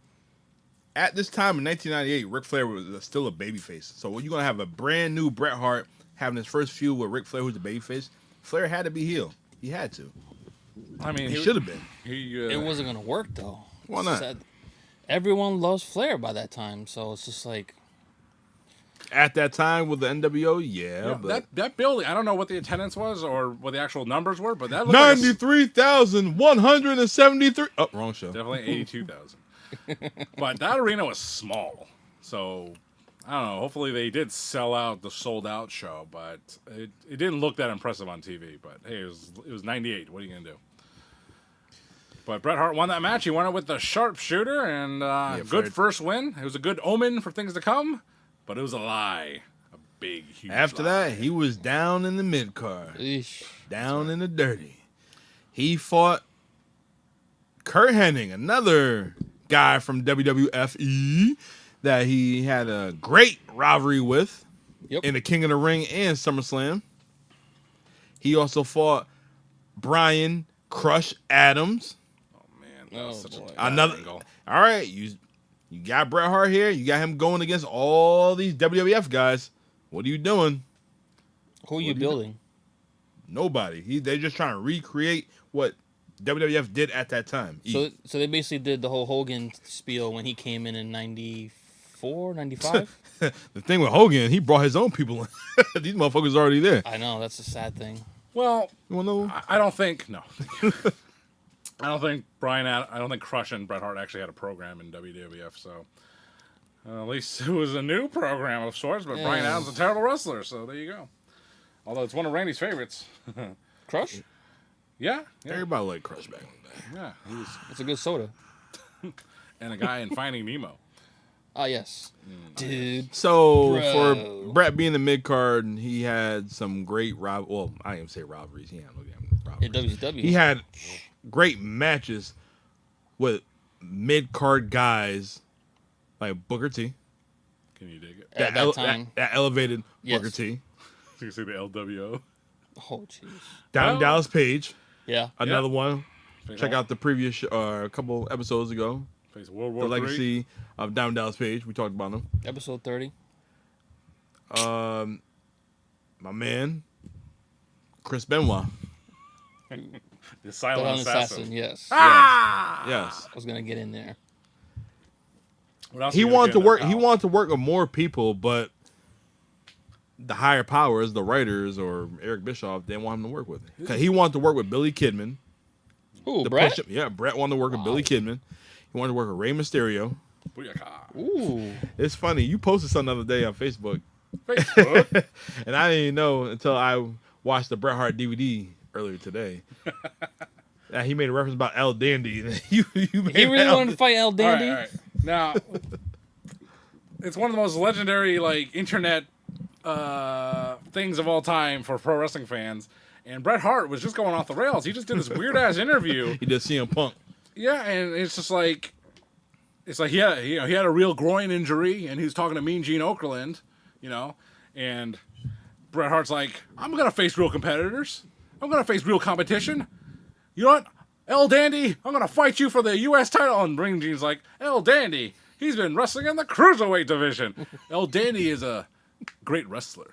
at this time in 1998, Ric Flair was still a babyface. So when you're gonna have a brand new Bret Hart having his first feud with Ric Flair, who's a babyface, Flair had to be heel. He had to. I mean, He should have been. it wasn't gonna work though. Why not? Sad. Everyone loves Flair by that time, so it's just like At that time with the NWO, yeah, Yeah, but that building, I don't know what the attendance was or what the actual numbers were, but that looked like 93,173. Oh, wrong show. definitely 82,000. But that arena was small. So, I don't know. Hopefully they did sell out the sold out show, but it didn't look that impressive on TV. But hey, it was 98. What are you going to do? But Bret Hart won that match. He won it with the sharpshooter and good Fred. first win. It was a good omen for things to come, but it was a lie. A big, huge After lie. that, he was down in the mid card, eesh. down in the dirty. He fought Kurt Hennig, another guy from WWFE that he had a great rivalry with Yep. in the King of the Ring and SummerSlam. He also fought Brian Crush Adams. Man, that was Oh, such boy. a bad Another. angle. All right, you got Bret Hart here. You got him going against all these WWF guys. What are you doing? Who are you building? Nobody. They're just trying to recreate what WWF did at that time. So they basically did the whole Hogan spiel when he came in 94, 95? The thing with Hogan, he brought his own people in. These motherfuckers already there. I know, that's a sad thing. Well, You want to know? I don't think no. I don't think I don't think Crush and Bret Hart actually had a program in WWF. So at least it was a new program of sorts. But Brian Yeah. Adams is a terrible wrestler, so there you go. Although it's one of Randy's favorites. Crush? Yeah, Everybody liked Crush back in the day. yeah. He was, It's a good soda. and a guy in Finding Nemo. Ah, yes. Dude. So Bro. for Bret being the mid card, he had some great well, I didn't even say rivalries. He had no damn Yeah, rivalries. WCW. He had great matches with mid card guys like Booker T. Can you dig it? At that time. that elevated Yes. Booker T. You see the LWO. Oh, jeez. Down Well- Dallas Page, Yeah. another one. Face Check all- out the previous a couple episodes ago. face World The War III. legacy of Down Dallas Page. We talked about him. Episode 30. My man, Chris Benoit. The The Silent Assassin. yes. Yes. I was going to get in there. What else He you gonna wanted get to in there, work. He pal? wanted to work with more people, but the higher powers, the writers or Eric Bischoff, didn't want him to work with. 'Cause he wanted to work with Billy Kidman. Ooh, to Bret? push him. Yeah, Bret wanted to work with Billy Kidman. He wanted to work with Rey Mysterio. Booyaka. Ooh. It's funny. You posted something the other day on Facebook, Facebook. and I didn't even know until I watched the Bret Hart DVD earlier today He made a reference about El Dandy. you made He really wanted to fight El All Dandy. right. Now, it's one of the most legendary internet things of all time for pro wrestling fans. And Bret Hart was just going off the rails. He just did this weird ass interview. He did CM Punk. Yeah, and it's just like, he had a real groin injury, and he was talking to Mean Gene Okerlund, and Bret Hart's like, I'm gonna face real competitors. I'm gonna face real competition. You know what, El Dandy, I'm gonna fight you for the U.S. title. And Mean Gene's like, El Dandy, he's been wrestling in the cruiserweight division. El Dandy is a great wrestler.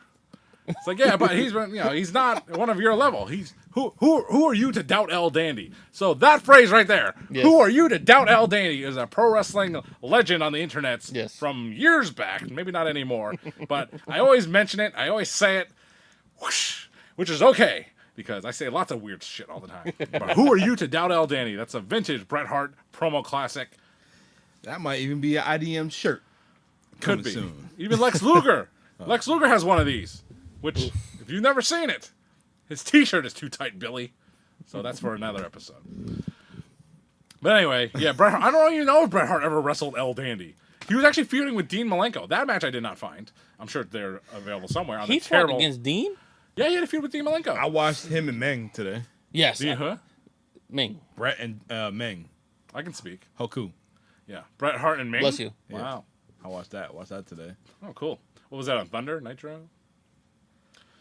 It's like, yeah, but he's been, he's not one of your level. He's who are you to doubt El Dandy? So that phrase right there, yes. Who are you to doubt El Dandy, is a pro wrestling legend on the internet yes. from years back. Maybe not anymore, but I always mention it. I always say it, whoosh, which is okay because I say lots of weird shit all the time. But who are you to doubt El Dandy? That's a vintage Bret Hart promo classic. That might even be an IDM shirt. Could be. Soon. Even Lex Luger. Lex Luger has one of these. Which, if you've never seen it, his T-shirt is too tight, Billy. So that's for another episode. But anyway, yeah, Bret Hart, I don't even know if Bret Hart ever wrestled El Dandy. He was actually feuding with Dean Malenko. That match I did not find. I'm sure they're available somewhere. He fought against Dean? Yeah, he had a feud with Dean Malenko. I watched him and Meng today. Yes. Dean, huh? Meng. Bret and Meng. I can speak. Hoku. Yeah, Bret Hart and Meng. Bless you. Wow. I watched that today. Oh, cool. What was that on Thunder? Nitro?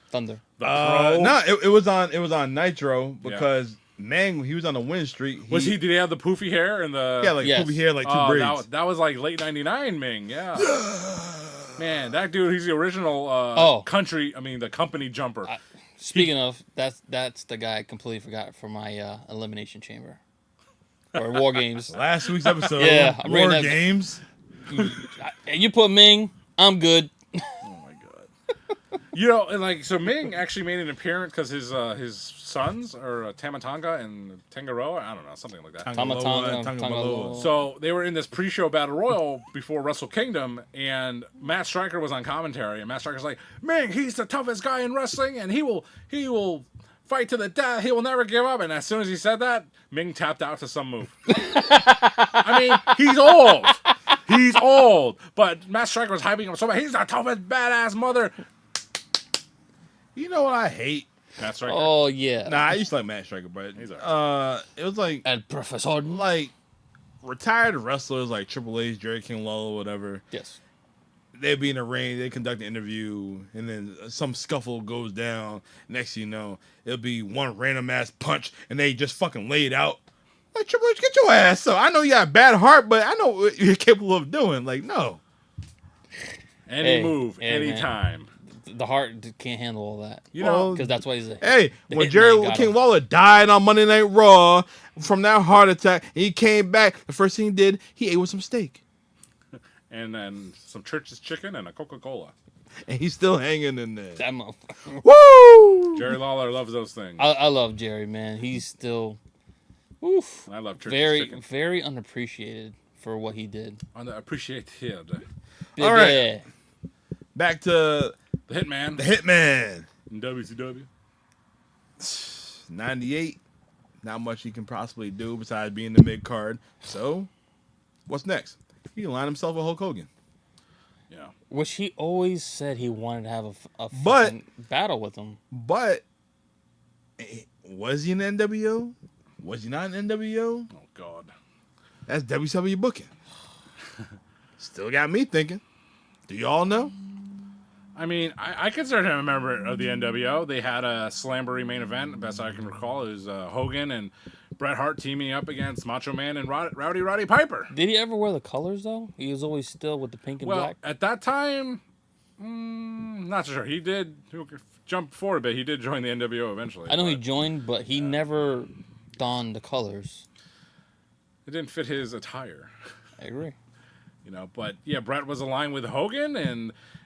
Thunder. No, it was on Nitro because Meng, he was on a win streak. Did he have the poofy hair and the Yes. poofy hair, like two braids. That was like late '99 Ming, yeah. Man, that dude, he's the original the company jumper. Speaking of, that's the guy I completely forgot for my Elimination Chamber. Or War Games. Last week's episode. Yeah, I'm War reading that. Games. You put Ming, I'm good. So Ming actually made an appearance because his sons are Tamatanga and Tangaroa. I don't know, something like that. Tamatanga. So they were in this pre-show battle royal before Wrestle Kingdom, and Matt Striker was on commentary, and Matt Striker's like, Ming, he's the toughest guy in wrestling, and he will fight to the death. He will never give up. And as soon as he said that, Ming tapped out to some move. I mean, he's old. He's old. But Matt Striker was hyping him so bad. He's the toughest badass mother. You know what I hate? Matt Striker. Oh, yeah. Nah, I used to like Matt Striker, but He's alright. it was like And Professor. like retired wrestlers like Triple H, Jerry King Lawler, whatever. Yes. They'd be in the ring, they conduct an interview, and then some scuffle goes down. Next thing you know, it'll be one random ass punch, and they just fucking lay it out. Like, Triple H, get your ass up. I know you got a bad heart, but I know what you're capable of doing. Like, no. Any move, man. anytime. The Hart can't handle all that. You know, Because that's why he's a Hey, the when hitman Jerry got King him. Lawler died on Monday Night Raw from that heart attack, and he came back, the first thing he did, he ate with some steak. And then some church's chicken and a Coca-Cola. And he's still hanging in there. That motherfucker. Woo! Jerry Lawler loves those things. I love Jerry, man. He's still oof, I love church's very, chicken. very unappreciated for what he did. Underappreciated. Big All right. yeah. Back to The Hitman the Hitman. in WCW. 98. Not much he can possibly do besides being the mid card. So, what's next? He can line himself with Hulk Hogan. Yeah. Which he always said he wanted to have a But- fucking battle with him. But, was he in the NWO? Was he not in NWO? Oh, God. That's WCW booking. Still got me thinking. Do y'all know? I mean, I consider him a member of the NWO. They had a Slamboree main event, best I can recall. It was Hogan and Bret Hart teaming up against Macho Man and Roddy Piper. Did he ever wear the colors though? He was always still with the pink and Well, black. at that time, not so sure. He did jump forward a bit. He did join the NWO eventually. I know he but joined, but he never donned the colors. It didn't fit his attire. I agree. But yeah, Bret was aligned with Hogan,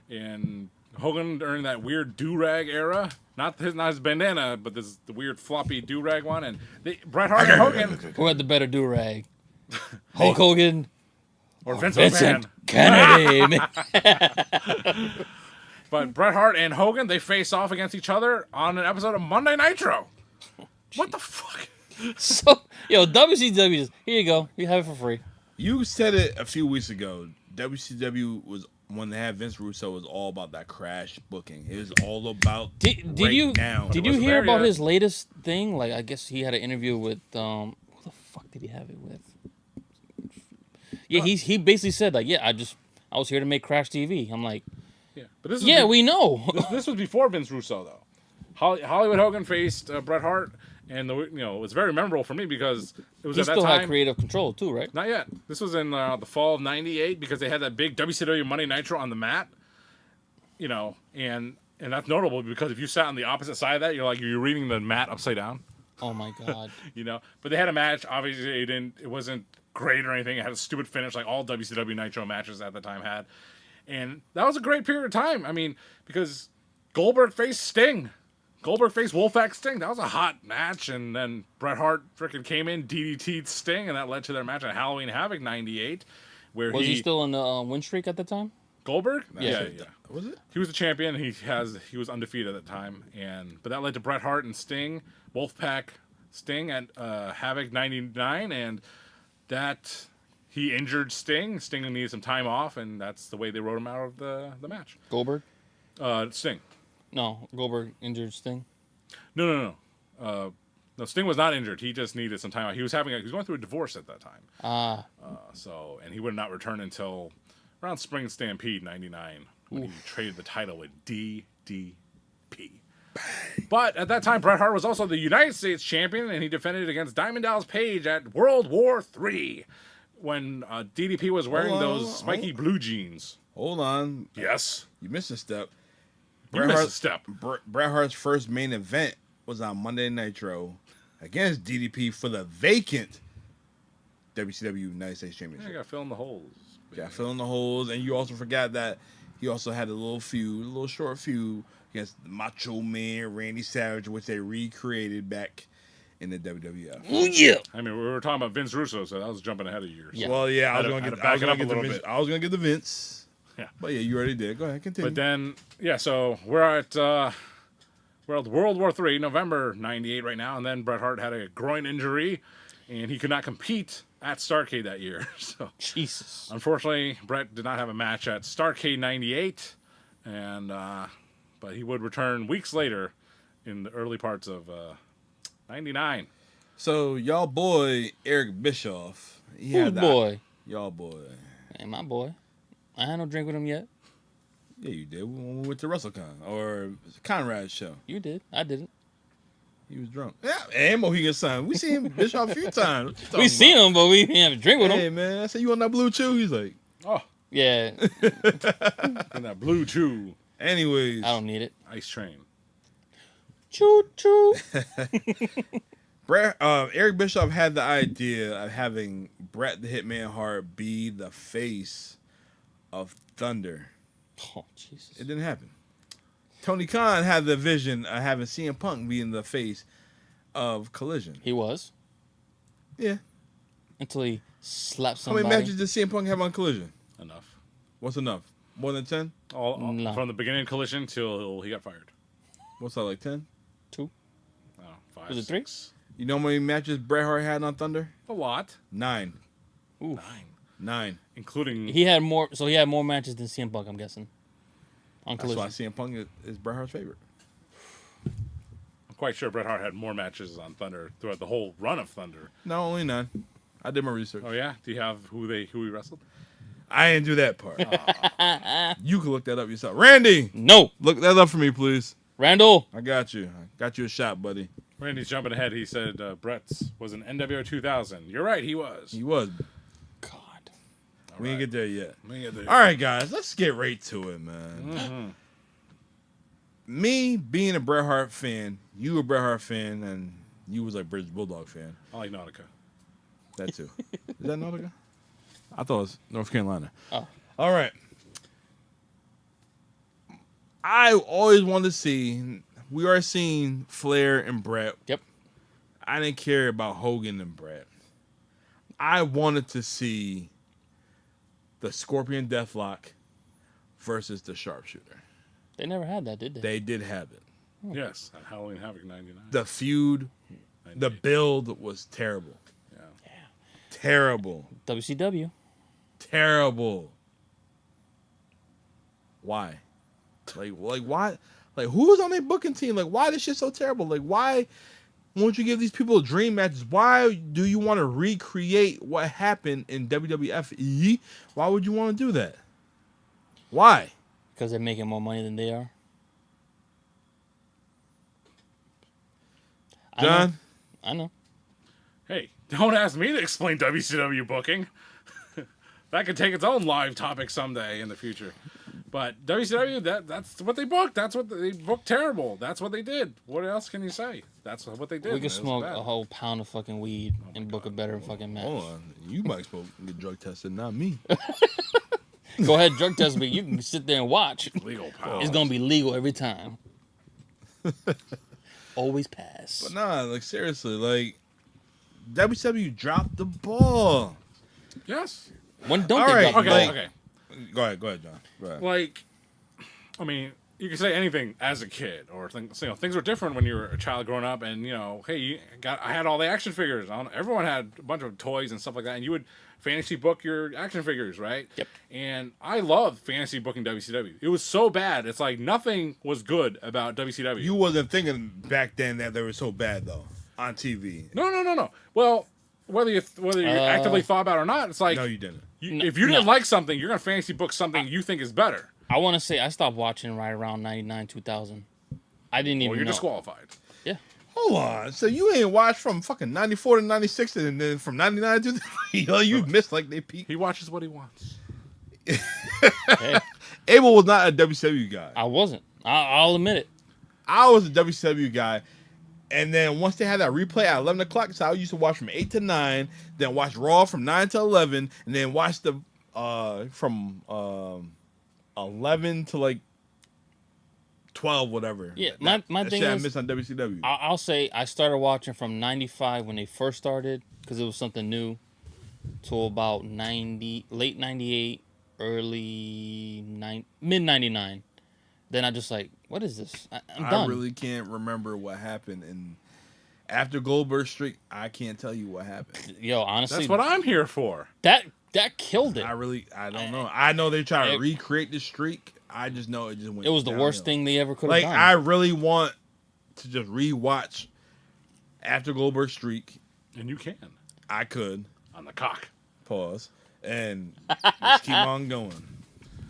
and Hogan during that weird do-rag era, not his bandana, but the weird floppy do-rag one, and Bret Hart and Hogan, Who had the better do rag? Hulk Hogan or Vince Vincent McMahon. Kennedy. But Bret Hart and Hogan, they face off against each other on an episode of Monday Nitro. What the fuck? So, yo, WCW just, here you go. You have it for free. You said it a few weeks ago. WCW was when they had Vince Russo was all about that crash booking. It was all about Did right you now. did you wasn't hear there about yet. his latest thing? Like, I guess he had an interview with who the fuck did he have it with? Yeah, he basically said like, yeah, I was here to make Crash TV. I'm like, Yeah, but this is yeah, we know. this was before Vince Russo though. Hollywood Hogan faced Bret Hart, and it was very memorable for me because it was He at that still time. had creative control too, right? Not yet. This was in the fall of '98 because they had that big WCW Monday Nitro on the mat. And that's notable because if you sat on the opposite side of that, you're reading the mat upside down. Oh my god. But they had a match. Obviously, it wasn't great or anything. It had a stupid finish like all WCW Nitro matches at the time had, and that was a great period of time. I mean, because Goldberg faced Sting. Goldberg faced Wolfpack Sting. That was a hot match, and then Bret Hart freaking came in, DDT'd Sting, and that led to their match at Halloween Havoc '98, where Was he still in the win streak at the time? Goldberg? Yeah. Was it? He was the champion. He was undefeated at the time, but that led to Bret Hart and Sting, Wolfpack Sting at Havoc '99, and that he injured Sting. Sting needed some time off, and that's the way they wrote him out of the match. Goldberg? Sting. No, Goldberg injured Sting. No. No, Sting was not injured. He just needed some time off. He was going through a divorce at that time. And he would not return until around Spring Stampede '99 when he traded the title with DDP. But at that time, Bret Hart was also the United States champion, and he defended against Diamond Dallas Page at World War III when DDP was wearing those spiky blue jeans. Hold on. Yes. You missed a step. You missed a step. Bret Hart's first main event was on Monday Nitro against DDP for the vacant WCW United States Championship. You got to fill in the holes. Yeah, filling the holes, and you also forgot that he also had a little short feud against Macho Man Randy Savage, which they recreated back in the WWF. Oh yeah. I mean, we were talking about Vince Russo, so that was jumping ahead of yours. Yeah. Well, yeah, I was Had going to to back it up a get the little Vince. bit. I was going to get the Vince. Yeah. But yeah, you already did. Go ahead, continue. But then, so we're at World War III, November '98 right now, and then Bret Hart had a groin injury, and he could not compete at Starrcade that year. So Jesus. unfortunately, Bret did not have a match at Starrcade '98, and but he would return weeks later in the early parts of '99. So y'all boy Eric Bischoff, Who's boy? Y'all boy. Hey, my boy. I had no drink with him yet. Yeah, you did. We went to WrestleCon or Conrad's show. You did. I didn't. He was drunk. Yeah, and Mohegan Sun. We seen Bischoff a few times. What you talking We seen about? him, but we didn't have a drink with him. Hey man, I said you on that blue chew. He's like, Oh, Yeah, and that blue chew anyways. I don't need it. ice train. Choo choo. Eric Bischoff had the idea of having Bret the Hitman Hart be the face of Thunder. Oh Jesus. It didn't happen. Tony Khan had the vision of having CM Punk being the face of Collision. He was Yeah. until he slapped How somebody. many matches did CM Punk have on Collision? Enough. What's enough? More than 10? No. From the beginning of Collision till he got fired. What's that, like 10? 2. Oh, 5, Was it 3? 6. You know how many matches Bret Hart had on Thunder? A lot. 9. Oof. 9. Including He had more. So he had more matches than CM Punk, I'm guessing. On That's why Collision. CM Punk is Bret Hart's favorite. I'm quite sure Bret Hart had more matches on Thunder throughout the whole run of Thunder. No, only 9. I did my research. Oh yeah? Do you have who he wrestled? I didn't do that part. You can look that up yourself. Randy, No, look that up for me, please. Randall. I got you. I got you a shot, buddy. Randy's jumping ahead. He said Bret's was an NWO 2000. You're right, he was. He was. God. We ain't get there yet. Let me get there. All right, guys, let's get right to it, man. Me being a Bret Hart fan, you a Bret Hart fan, and you was like British Bulldog fan. I like Nautica. That too. Is that Nautica? I thought it was North Carolina. Oh. All right. I always wanted to see. We are seeing Flair and Bret. Yep. I didn't care about Hogan and Bret. I wanted to see the Scorpion Deathlock versus the Sharpshooter. They never had that, did they? They did have it. Yes, at Halloween Havoc '99. The feud The build was terrible. Yeah. Terrible. WCW. Terrible. Why? Like why? Like who's on their booking team? Like why this shit so terrible? Like why won't you give these people dream matches? Why do you want to recreate what happened in WWF? Why would you want to do that? Why? Because they're making more money than they are. John? I know. Hey, don't ask me to explain WCW booking. That could take its own live topic someday in the future. But WCW, that's what they booked. That's what they booked. Terrible. That's what they did. What else can you say? That's what they did. We could smoke a whole pound of fucking weed and book a better fucking match. Hold on. You might smoke and get drug tested, not me. Go ahead, drug test me. You can sit there and watch. Legal power. It's gonna be legal every time. Always pass. But nah, like seriously, like WCW dropped the ball. Yes. When don't All they right, drop the Okay. ball? Okay. Go ahead, John. Go ahead. Like, I mean, you can say anything as a kid, or things were different when you were a child growing up, and hey, I had all the action figures. Everyone had a bunch of toys and stuff like that, and you would fantasy book your action figures, right? Yep. And I loved fantasy booking WCW. It was so bad. It's like nothing was good about WCW. You wasn't thinking back then that they were so bad though on TV. No. Well, whether you actively thought about it or not, it's like No, you didn't. if you didn't like something, you're gonna fantasy book something you think is better. I want to say I stopped watching right around 99, 2000. I didn't even Well, you're know. disqualified. Yeah. Hold on. So you ain't watched from fucking 94 to 96 and then from 99 to you missed like they peaked. He watches what he wants. Hey, Abel was not a WCW guy. I wasn't. I'll admit it. I was a WCW guy. And then once they had that replay at 11 o'clock, so I used to watch from 8 to 9, then watch Raw from 9 to 11, and then watch the from 11 to like 12, whatever. Yeah, my that thing shit I is, missed on WCW. I'll say I started watching from 95 when they first started because it was something new to about 90, late 98, mid 99. Then I just like, what is this? I'm done. I really can't remember what happened. And after Goldberg's streak, I can't tell you what happened. Yo, honestly, That's what I'm here for. that killed it. I don't know. I know they try to recreate the streak. I just know it just went. It was the worst downhill. thing they ever could have Like, done. I really want to just rewatch after Goldberg's streak. And you can. I could On the cock. pause and just keep on going.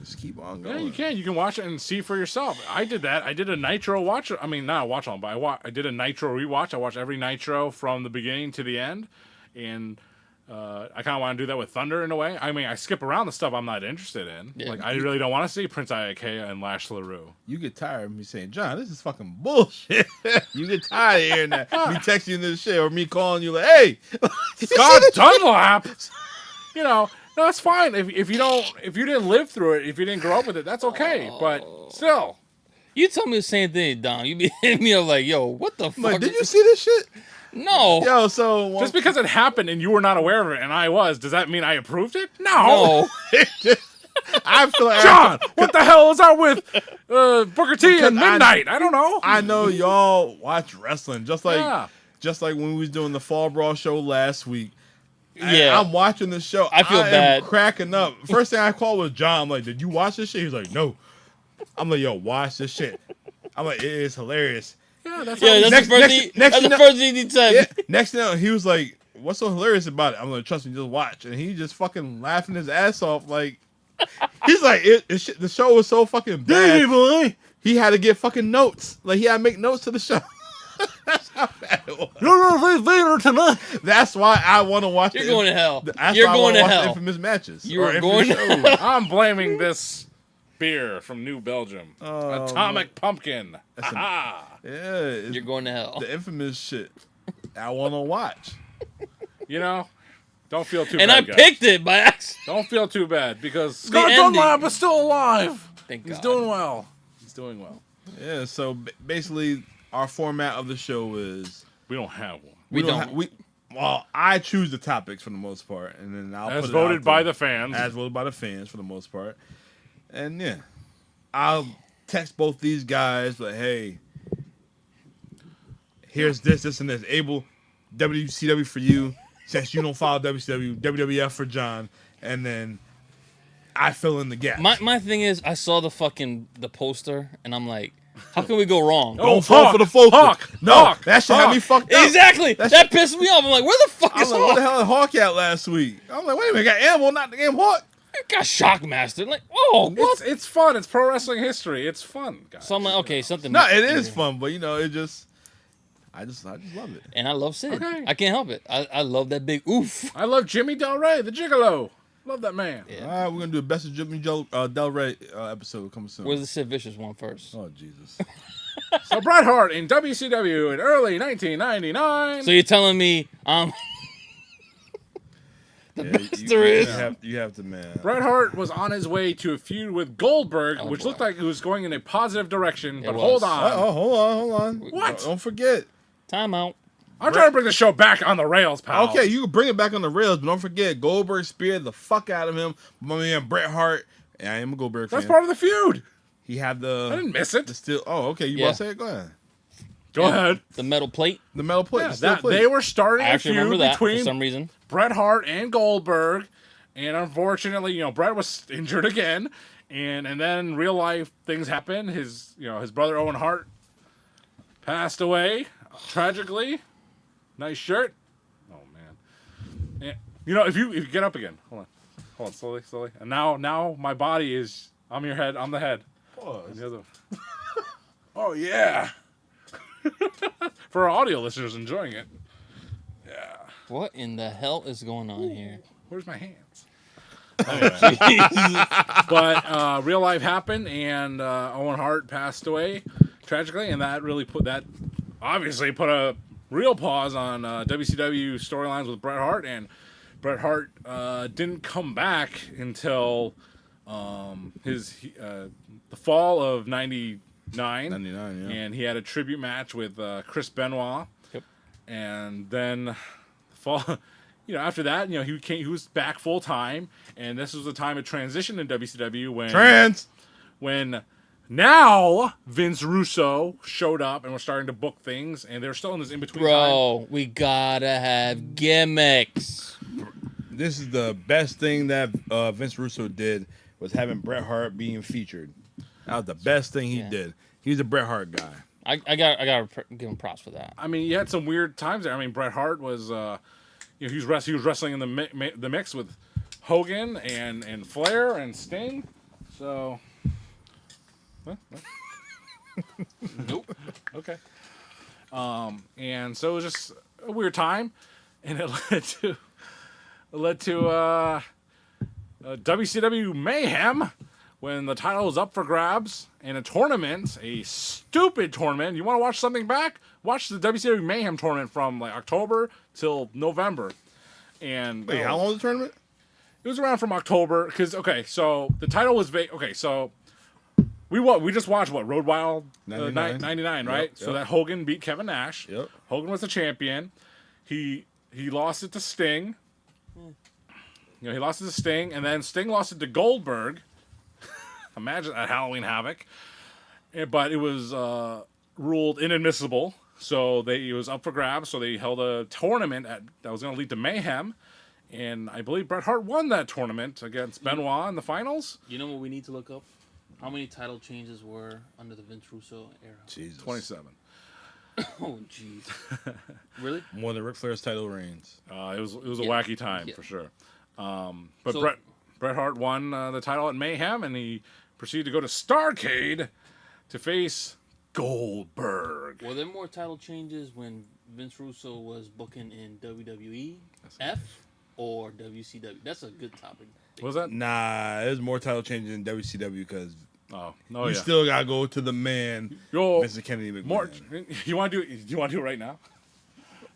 Just keep on Yeah, going. you can. You can watch it and see for yourself. I did that. I did a Nitro watch. I mean, not a watch on, but I did a Nitro rewatch. I watched every Nitro from the beginning to the end. And I kind of want to do that with Thunder in a way. I mean, I skip around the stuff I'm not interested in. Yeah. Like, I really don't want to see Prince Iakea and Lash LaRue. You get tired of me saying, John, this is fucking bullshit. You get tired of hearing that. Me texting you this shit or me calling you like, hey, Scott Dunlap! No, it's fine. If you didn't live through it, if you didn't grow up with it, that's okay. But still. You tell me the same thing, Dom. You be hitting me up like, yo, what the fuck? like, did you see this shit? No. Yo, so Just because it happened and you were not aware of it and I was, does that mean I approved it? No. I feel like John, what the hell is that with Booker T Because and Midnight? I don't know. I know y'all watch wrestling just like Yeah. when we was doing the Fall Brawl show last week. Yeah. I'm watching the show. I feel am bad. cracking up. First thing I called was John. I'm like, did you watch this shit? He's like, no. I'm like, yo, watch this shit. I'm like, it is hilarious. Yeah, that's Yeah, all. that's the first thing he said. Yeah. Next thing you know, he was like, what's so hilarious about it? I'm like, trust me, just watch. And he just fucking laughing his ass off. Like, he's like, the show was so fucking bad. boy. He had to get fucking notes. Like, he had to make notes to the show. That's how bad it was. You're gonna face Vader tonight. That's why I want to watch. You're going to hell. That's You're why I going wanna to watch the hell. infamous matches. You or are infamous going to shows. I'm blaming this beer from New Belgium. Oh, Atomic Pumpkin. That's a- Aha. Yeah, it's You're going to hell. the infamous shit. I want to watch. Don't feel too And bad, I guys. picked it by accident. Don't feel too bad because Scott ending. Dunlap is still alive. Thank He's God. doing well. He's doing well. Yeah, so basically, our format of the show is We don't have one. We don't. well, I choose the topics for the most part, and then I'll As put it voted out by there. the fans. As voted by the fans for the most part, and yeah, I'll text both these guys, but hey, here's this, and this. Abel, WCW for you, since you don't follow WCW, WWF for John, and then I fill in the gaps. My thing is, I saw the poster, and I'm like, how can we go wrong? Don't fall for the poster. Hawk, no, Hawk, that shit had me fucked up. Exactly. That pissed me off. I'm like, where the fuck I is was like, what the Hawk? hell is Hawk at last week? I'm like, wait a minute, got Animal, not the game Hawk. It got Shockmaster. Like, oh, what? It's fun. It's pro wrestling history. It's fun, guys. So I'm like, okay, something. No, it is fun, but it just, I just love it. And I love Sid. Okay. I can't help it. I love that big oof. I love Jimmy Del Rey, the Gigolo. Love that man. Yeah. All right, we're gonna do a best of Jimmy Del Rey episode coming soon. Where's the Sid Vicious one first? Oh Jesus! So Bret Hart in WCW in early 1999. So you're telling me best there is. You have to, man. Bret Hart was on his way to a feud with Goldberg, Oh, which boy. looked like it was going in a positive direction. But was. hold on. Oh, hold on. What? Don't forget. Time out. I'm trying to bring the show back on the rails, pal. Okay, you can bring it back on the rails, but don't forget Goldberg speared the fuck out of him. My man Bret Hart. And I am a Goldberg fan. That's part of the feud. He had I didn't miss it. the steel. Oh, okay. You Yeah. want to say it? Go ahead. Go ahead. The metal plate. The metal plate. Yeah, the steel that, plate. they were starting I a actually feud remember that for between some reason. Bret Hart and Goldberg, and unfortunately, Bret was injured again, and then real life things happened. His brother Owen Hart passed away tragically. Nice shirt. Oh man. And, if you get up again, hold on, slowly, and now my body is. I'm your head. I'm the head. And the other. Oh yeah. For our audio listeners enjoying it. Yeah. What in the hell is going on here? Where's my hands? But real life happened, and Owen Hart passed away tragically, and that really obviously put a real pause on WCW storylines with Bret Hart, and Bret Hart didn't come back until the fall of '99. 99, yeah. And he had a tribute match with Chris Benoit. Yep. And then after that, he was back full time, and this was the time of transition in WCW when now Vince Russo showed up and was starting to book things, and they're still in this in between time. Bro, we gotta have gimmicks. This is the best thing that Vince Russo did, was having Bret Hart being featured. That was the best thing he did. He's a Bret Hart guy. I gotta give him props for that. I mean, you had some weird times there. I mean, Bret Hart was, he was wrestling in the mix with Hogan and Flair and Sting. So, what? Nope. Okay. And so it was just a weird time, and it led to WCW mayhem when the title was up for grabs in a tournament, a stupid tournament. You want to watch something back? Watch the WCW mayhem tournament from like October till November. And Wait, how long was the tournament? it was around from October because so the title was so we just watched Road Wild 99, right? Yep, So that Hogan beat Kevin Nash. Yep. Hogan was the champion. He lost it to Sting. He lost it to Sting, and then Sting lost it to Goldberg. Imagine at Halloween Havoc. But it was ruled inadmissible, so it was up for grabs. So they held a tournament that was going to lead to mayhem, and I believe Bret Hart won that tournament against Benoit in the finals. You know what we need to look up? How many title changes were under the Vince Russo era? Jesus. 27. Oh, jeez. Really? More than Ric Flair's title reigns. It was a wacky time for sure. But So- Bret Hart won the title at Mayhem, and he proceeded to go to Starrcade to face Goldberg. Were there more title changes when Vince Russo was booking in WWE, F, or WCW? That's a good topic. What was that? Nah, there's more title changes in WCW because Oh, you yeah. still gotta go to the man, Yo, Mr. Kennedy McMahon. more. You want to do it right now?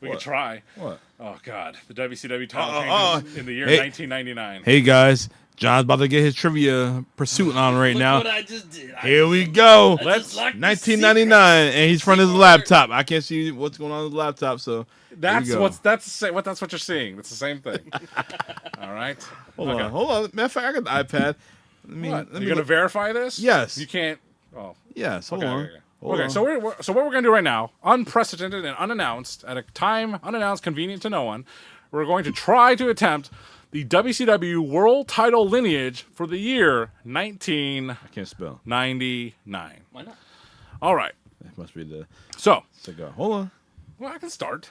We What? can try. What? Oh God, the WCW title changes in the year Hey. 1999. Hey guys, John's about to get his trivia pursuit on right Look now. what I just did. Here we go. I just locked the 1999, and he's from his laptop. I can't see what's going on with the laptop, so That's go. that's what you're seeing. That's the same thing. All right. hold Okay. on. Matter of fact, I got the iPad. What? You're gonna verify this? Yes. You can't. Oh. Yes, hold Okay, on. okay, okay. Okay, so what we're gonna do right now, unprecedented and unannounced, at a time unannounced, convenient to no one, we're going to try to attempt the WCW World Title lineage for the year 1999. I can't spell. Why not? All right. That must be the So, cigar. Hold on. well, I can start.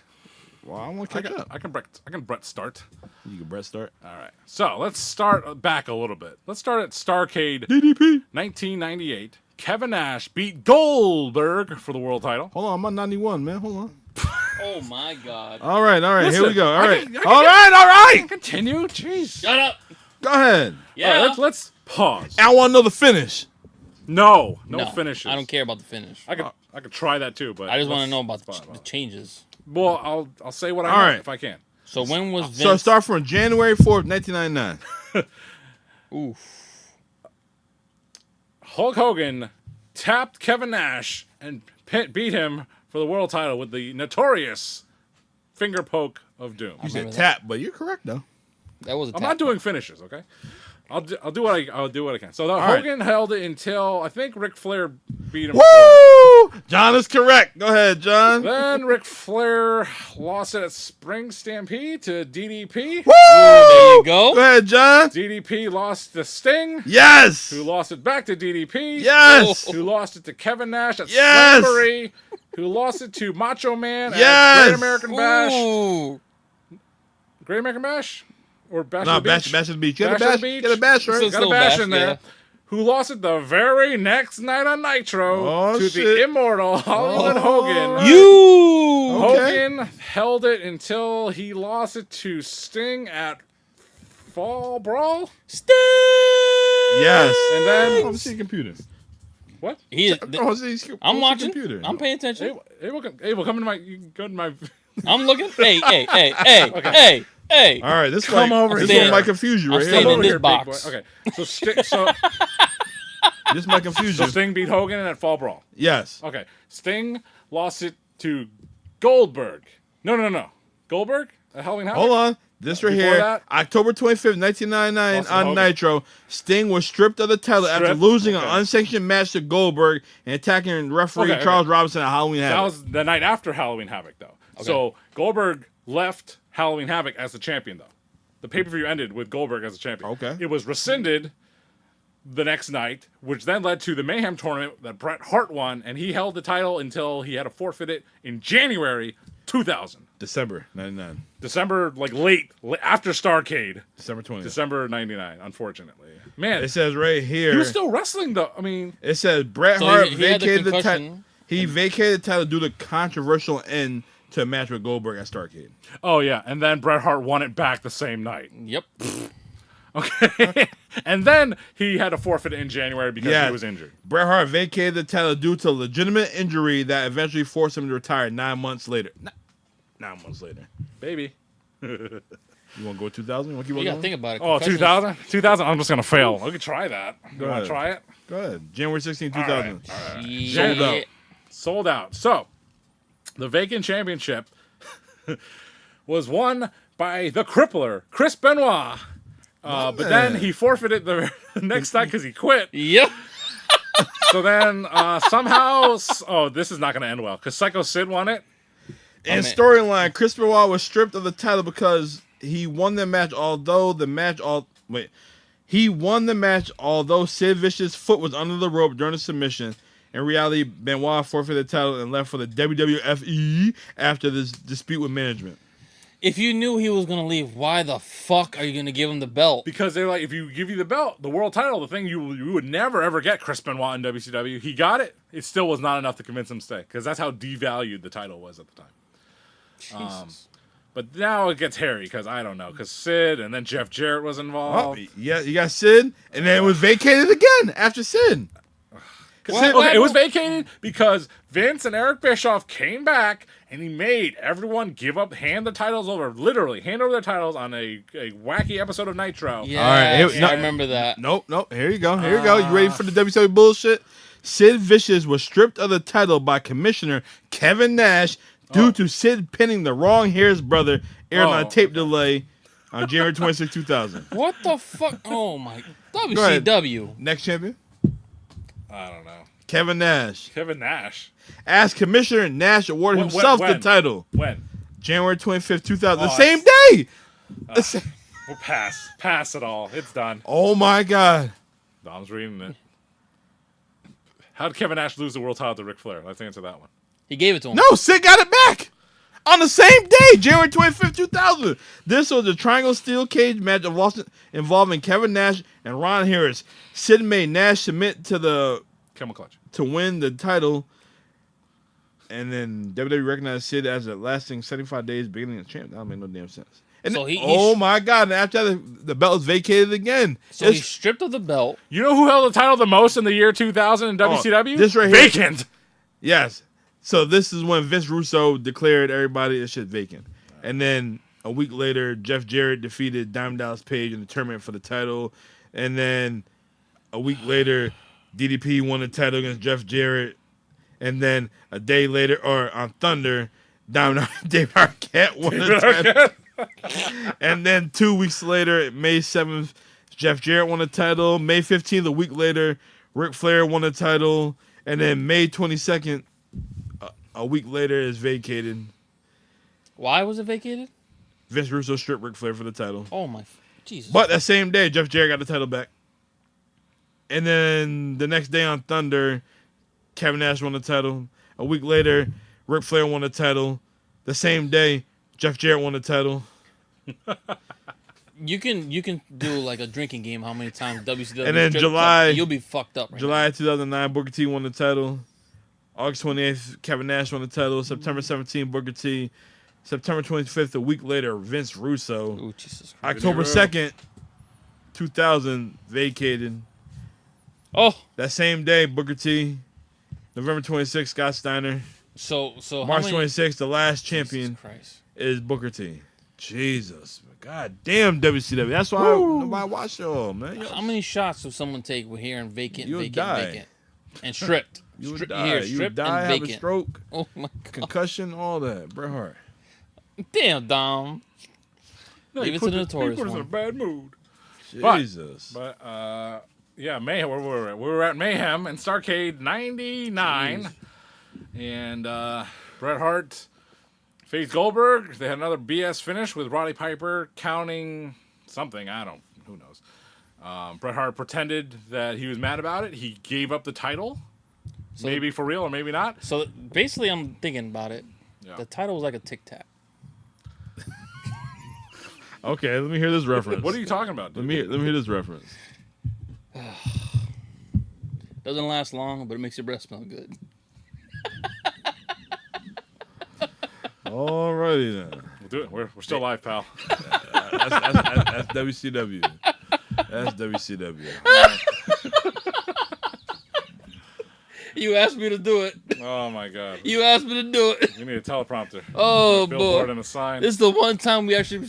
Well, I want to catch up. I can Bret start. You can Bret start. All right. So let's start back a little bit. Let's start at Starrcade DDP. 1998. Kevin Nash beat Goldberg for the world title. Hold on, I'm on 91, man. Hold on. Oh my God. All right. Listen, Here we go. All right. I can All right. Continue. Jeez. Shut up. Go ahead. Yeah. All right, let's pause. I want to know the finish. No finishes. I don't care about the finish. I could try that too, but I just want to let's know about pause. the changes. Well, I'll say what I All know right. if I can. So when was Vince? So start from January 4th, 1999. Oof. Hulk Hogan tapped Kevin Nash and beat him for the world title with the notorious finger poke of doom. You said remember tap, but you're correct though. That was a I'm tap. not doing finishes, okay? I'll do what I can. So right. Hogan held it until I think Ric Flair beat him. Woo! John is correct. Go ahead, John. Then Ric Flair lost it at Spring Stampede to DDP. Woo! There you go. Go ahead, John. DDP lost to Sting, Yes. who lost it back to DDP. Yes. Who lost it to Kevin Nash at Yes. Slamboree. Who lost it to Macho Man at Yes. Great American Bash. Ooh. Great American Bash? Or Bash No, on the Beach? Bash at the Beach. Get a Bash on bash. the Beach? Get a bash, right? So- Got a Still bash Bash, in there. yeah. Who lost it the very next night on Nitro Oh, to shit. the immortal Hollywood Hogan. You. Okay. Hogan held it until he lost it to Sting at Fall Brawl. Sting. Yes. And then Oh, see computer. what? He. Oh, see, I'm watching. Computer. I'm paying attention. Hey, we'll come to my. You can go to my. I'm looking. Hey. All right, this Come might, over this here. one might confuse you I'm right staying here. in this big box. boy. Okay, so This might confuse so you. Sting beat Hogan at Fall Brawl. Yes. Okay, Sting lost it to Goldberg. No. Goldberg at Halloween Havoc? Hold on. This right Before here, that? October 25th, 1999 Lost to on Hogan. Nitro, Sting was stripped of the title after Stripped? losing an Okay. unsanctioned match to Goldberg and attacking referee Okay. Charles Robinson at Halloween That Havoc. was the night after Halloween Havoc, though. So Goldberg left Halloween Havoc as the champion, though. The pay-per-view ended with Goldberg as the champion. Okay. It was rescinded the next night, which then led to the Mayhem tournament that Bret Hart won, and he held the title until he had to forfeit it in January 2000. December 99. December, late after Starrcade. December 20th. December 99, unfortunately. Man, It says right here, he was still wrestling, though. I mean, it says Bret So Hart he had the vacated the title. concussion. He vacated the title due to controversial end to a match with Goldberg at Starrcade. oh, yeah. And then Bret Hart won it back the same night. Yep. Okay. And then he had to forfeit it in January because Yeah. he was injured. Bret Hart vacated the title due to legitimate injury that eventually forced him to retire 9 months later. 9 months later. Baby. You want to go 2000? You want to keep on You gotta going? think about it. Oh, Concussions- 2000? 2000? I'm just going to fail. We could try that. You want ahead. to try it? Go ahead. January 16, 2000. Yeah. Sold out. Sold out. So, the vacant championship was won by the crippler, Chris Benoit. But then he forfeited the next night because he quit. Yep. So then somehow, this is not going to end well because Psycho Sid won it. In man. storyline, Chris Benoit was stripped of the title because he won the match, he won the match although Sid Vicious' foot was under the rope during the submission. In reality, Benoit forfeited the title and left for the WWFE after this dispute with management. If you knew he was gonna leave, why the fuck are you gonna give him the belt? Because they're like, if you give you the belt, the world title, the thing you would never ever get Chris Benoit in WCW. He got it. It still was not enough to convince him to stay because that's how devalued the title was at the time. Jesus. But now it gets hairy because I don't know because Sid and then Jeff Jarrett was Oh, involved. yeah, you got Sid, and then it was vacated again after Sid. It was vacated because Vince and Eric Bischoff came back and he made everyone hand the titles over, literally hand over their titles on a wacky episode of Nitro. Yeah, All right, here- no- I remember that. Nope. Here you go. You ready for the WCW bullshit? Sid Vicious was stripped of the title by Commissioner Kevin Nash due to Sid pinning the wrong hair's brother, aired on a tape delay on January 26, 2000. What the fuck? Oh my ahead. WCW. Next champion? I don't know. Kevin Nash. Kevin Nash. As Commissioner, Nash awarded himself the title. When? January 25th, 2000. Oh, the same day. We'll pass. Pass it all. It's done. Oh, my God. Dom's reading it. How did Kevin Nash lose the world title to Ric Flair? Let's answer that one. He gave it to him. No, Sid got it back. On the same day, January 25th, 2000. This was a triangle steel cage match involving Kevin Nash and Ron Harris. Sid made Nash submit to the Camel Clutch to win the title. And then WWE recognized Sid as a lasting 75 days beginning of champ. That don't make no damn sense. And So oh my God! And after that, the belt was vacated again. So he stripped of the belt. You know who held the title the most in the year 2000 in WCW? This right here. Vacant. Yes. So this is when Vince Russo declared everybody this shit vacant. And then a week later, Jeff Jarrett defeated Diamond Dallas Page in the tournament for the title. And then a week later, DDP won the title against Jeff Jarrett. And then a day later, or on Thunder, Dave Arquette won the title. And then 2 weeks later, May 7th, Jeff Jarrett won the title. May 15th, a week later, Ric Flair won the title. And then May 22nd, a week later, is vacated. Why was it vacated? Vince Russo stripped Ric Flair for the title. Oh, my... Jesus. But that same day, Jeff Jarrett got the title back. And then the next day on Thunder, Kevin Nash won the title. A week later, Ric Flair won the title. The same day, Jeff Jarrett won the title. You can do like a drinking game. How many times WCW? And then July, you'll be fucked up. Right July now. 2009, Booker T won the title. August 28th, Kevin Nash won the title. September 17th, Booker T. September 25th, a week later, Vince Russo. Oh, Jesus Christ. October 2nd, 2000, vacated. Oh, That same day, Booker T. November 26th, Scott Steiner. so March how many... 26th, the last champion Jesus Christ. is Booker T. Jesus. God damn WCW. That's why nobody watch y'all, man. How many shots does someone take with hearing vacant, You'll vacant, die. vacant, and stripped? You would You die. hear You would stripped die, and have a vacant. stroke, Oh my God! concussion, all that. Bret Hart. Damn, Dom. No, Leave he it to put the notorious He put us in a one. bad mood. Jesus. But yeah, Mayhem. Where were we? We were at Mayhem and Starrcade '99, and Bret Hart faced Goldberg. They had another BS finish with Roddy Piper counting something. Who knows? Bret Hart pretended that he was mad about it. He gave up the title, maybe for real or maybe not. So basically, I'm thinking about it. Yeah. The title was like a tic tac. Okay, let me hear this reference. What are you talking about, dude? Let me hear this reference. Doesn't last long, but it makes your breath smell good. Alrighty then. We'll do it. We're still live, pal. That's WCW. That's WCW. You asked me to do it. Oh my God. You asked me to do it. You need a teleprompter. Oh Billboard boy. and a sign. This is the one time we actually.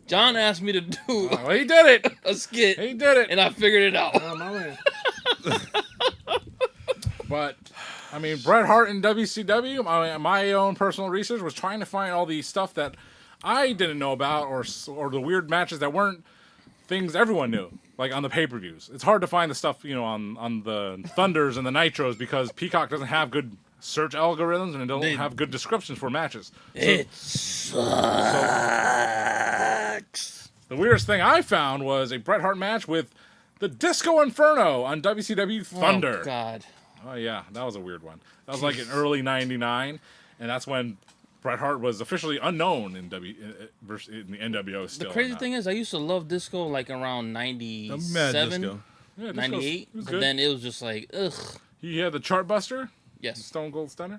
John asked me to do Well, he did it. a skit, He did it. and I figured it out. Oh, my man. But I mean, Bret Hart in WCW. My own personal research was trying to find all the stuff that I didn't know about, or the weird matches that weren't things everyone knew, like on the pay-per-views. It's hard to find the stuff, on the Thunders and the Nitros because Peacock doesn't have good search algorithms and it don't have good descriptions for matches. It sucks. The weirdest thing I found was a Bret Hart match with the Disco Inferno on WCW Thunder. Oh God. Oh yeah, that was a weird one. That was like in early '99, and that's when Bret Hart was officially unknown in the NWO. Still, The crazy thing is, I used to love disco like around I'm mad 97, Disco. yeah, Disco's- 98, he was but good. then it was just like, ugh. He had the Chartbuster, Yes. Stone Cold Stunner.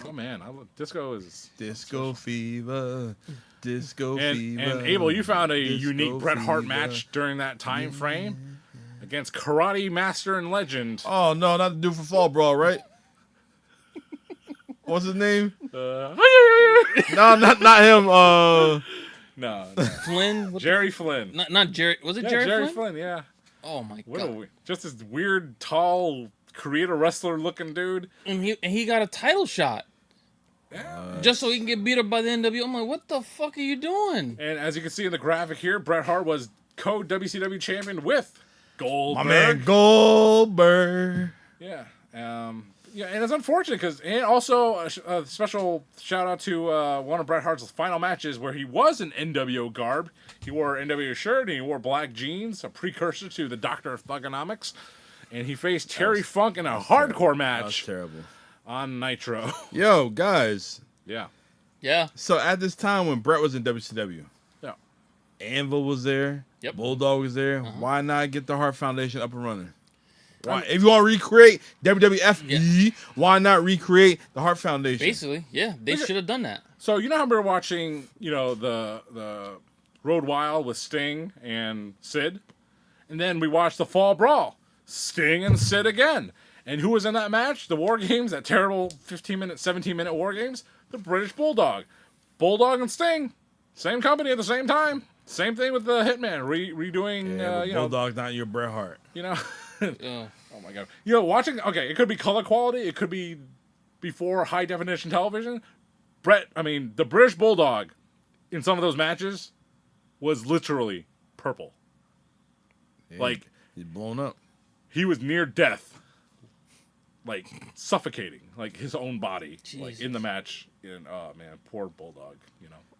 Oh man, Disco is. Disco fever. Disco And fever. Abel, you found a Disco unique Bret Hart fever. match during that time frame against Karate Master and Legend. Oh no, not the dude for Fall Brawl, right? What's his name? No, No, not him. no. Flynn? What Jerry Flynn. not Jerry. Was it Yeah, Jerry, Flynn? Flynn, yeah. Oh my What God. just this weird, tall, creator wrestler looking dude. And he got a title shot. Just so he can get beat up by the NWO. I'm like, what the fuck are you doing? And as you can see in the graphic here, Bret Hart was co-WCW champion with Goldberg. My man Goldberg. Yeah. Yeah, and it's unfortunate because, and also a special shout out to one of Bret Hart's final matches where he was in NWO garb. He wore an NWO shirt and he wore black jeans, a precursor to the Doctor of Thugonomics. And he faced Terry Funk in a hardcore match. That was terrible. On Nitro. Yo, guys. Yeah. Yeah. So at this time when Bret was in WCW, Yeah. Anvil was there. Yep. Bulldog was there. Why not get the Hart Foundation up and running? Why, if you want to recreate WWF, why not recreate the Hart Foundation? Basically, yeah, they should have done that. So you know how we were watching, the Road Wild with Sting and Sid, and then we watched the Fall Brawl, Sting and Sid again. And who was in that match? The War Games, that terrible 15-minute, 17-minute War Games. The British Bulldog, Bulldog and Sting, same company at the same time. Same thing with the Hitman redoing. Bulldog's not your Bret Hart. Oh my god. Watching. Okay, it could be color quality. It could be before high definition television. The British Bulldog in some of those matches was literally purple. Yeah, he's blown up. He was near death, like suffocating, like his own body, like in the match. And oh man, poor Bulldog.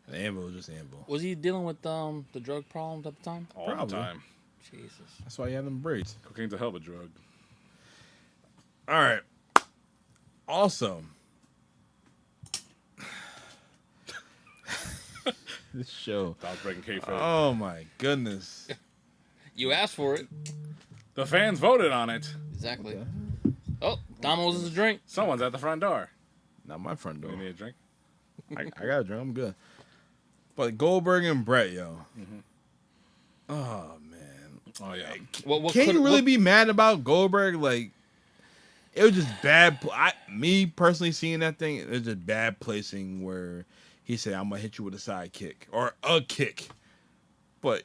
The Anvil was just Anvil. Was he dealing with the drug problems at the time? All the time. Jesus. That's why he had them braids. Cocaine's a hell of a drug. All right. Also, this show. Dog's breaking kayfabe. Oh my goodness. You asked for it. The fans voted on it. Exactly. Oh, Domino's is a drink. Someone's at the front door. Not my front door. You need a drink? I got a drink. I'm good. But Goldberg and Bret, yo. Mm-hmm. Oh man. Oh yeah. Can you really be mad about Goldberg? Like, it was just bad. Me personally seeing that thing, it was just bad placing where he said, "I'm gonna hit you with a side kick or a kick," but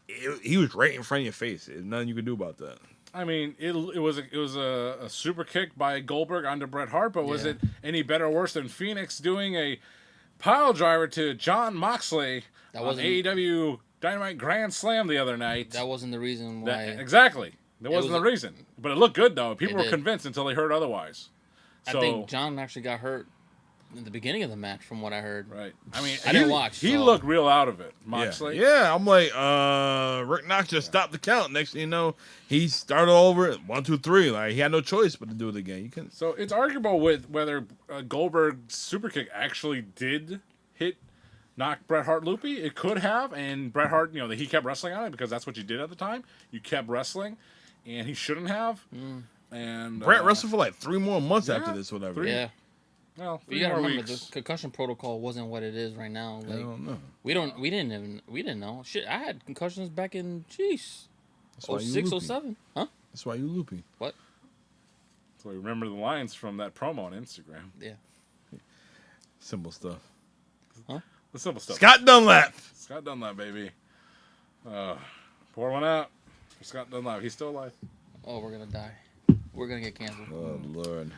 he was right in front of your face. There's nothing you could do about that. I mean, it was a super kick by Goldberg onto Bret Hart, but was it any better or worse than Phoenix doing a pile driver to Jon Moxley on AEW Dynamite Grand Slam the other night? That wasn't the reason why. Exactly. That wasn't the reason. But it looked good, though. People were did. convinced until they heard otherwise. I think John actually got hurt in the beginning of the match, from what I heard. Right. I mean, I didn't watch. He looked real out of it, Moxley. Yeah, I'm like, Rick Knox just stopped the count. Next thing you know, he started over 1, 2, 3. Like, he had no choice but to do it again. You can. So it's arguable with whether Goldberg's super kick actually did knock Bret Hart loopy. It could have, and Bret Hart, he kept wrestling on it because that's what you did at the time. You kept wrestling, and he shouldn't have. And Bret wrestled for like 3 more months after this, whatever. Yeah. Well, you gotta remember the concussion protocol wasn't what it is right now. Like, I don't know. We didn't know. Shit, I had concussions back in 06, 07. Huh? That's why you loopy. What? So I remember the lines from that promo on Instagram. Yeah. Simple stuff. Huh? The simple stuff. Scott Dunlap, baby. Pour one out for Scott Dunlap. He's still alive. Oh, we're gonna die. We're gonna get canceled. Oh Lord.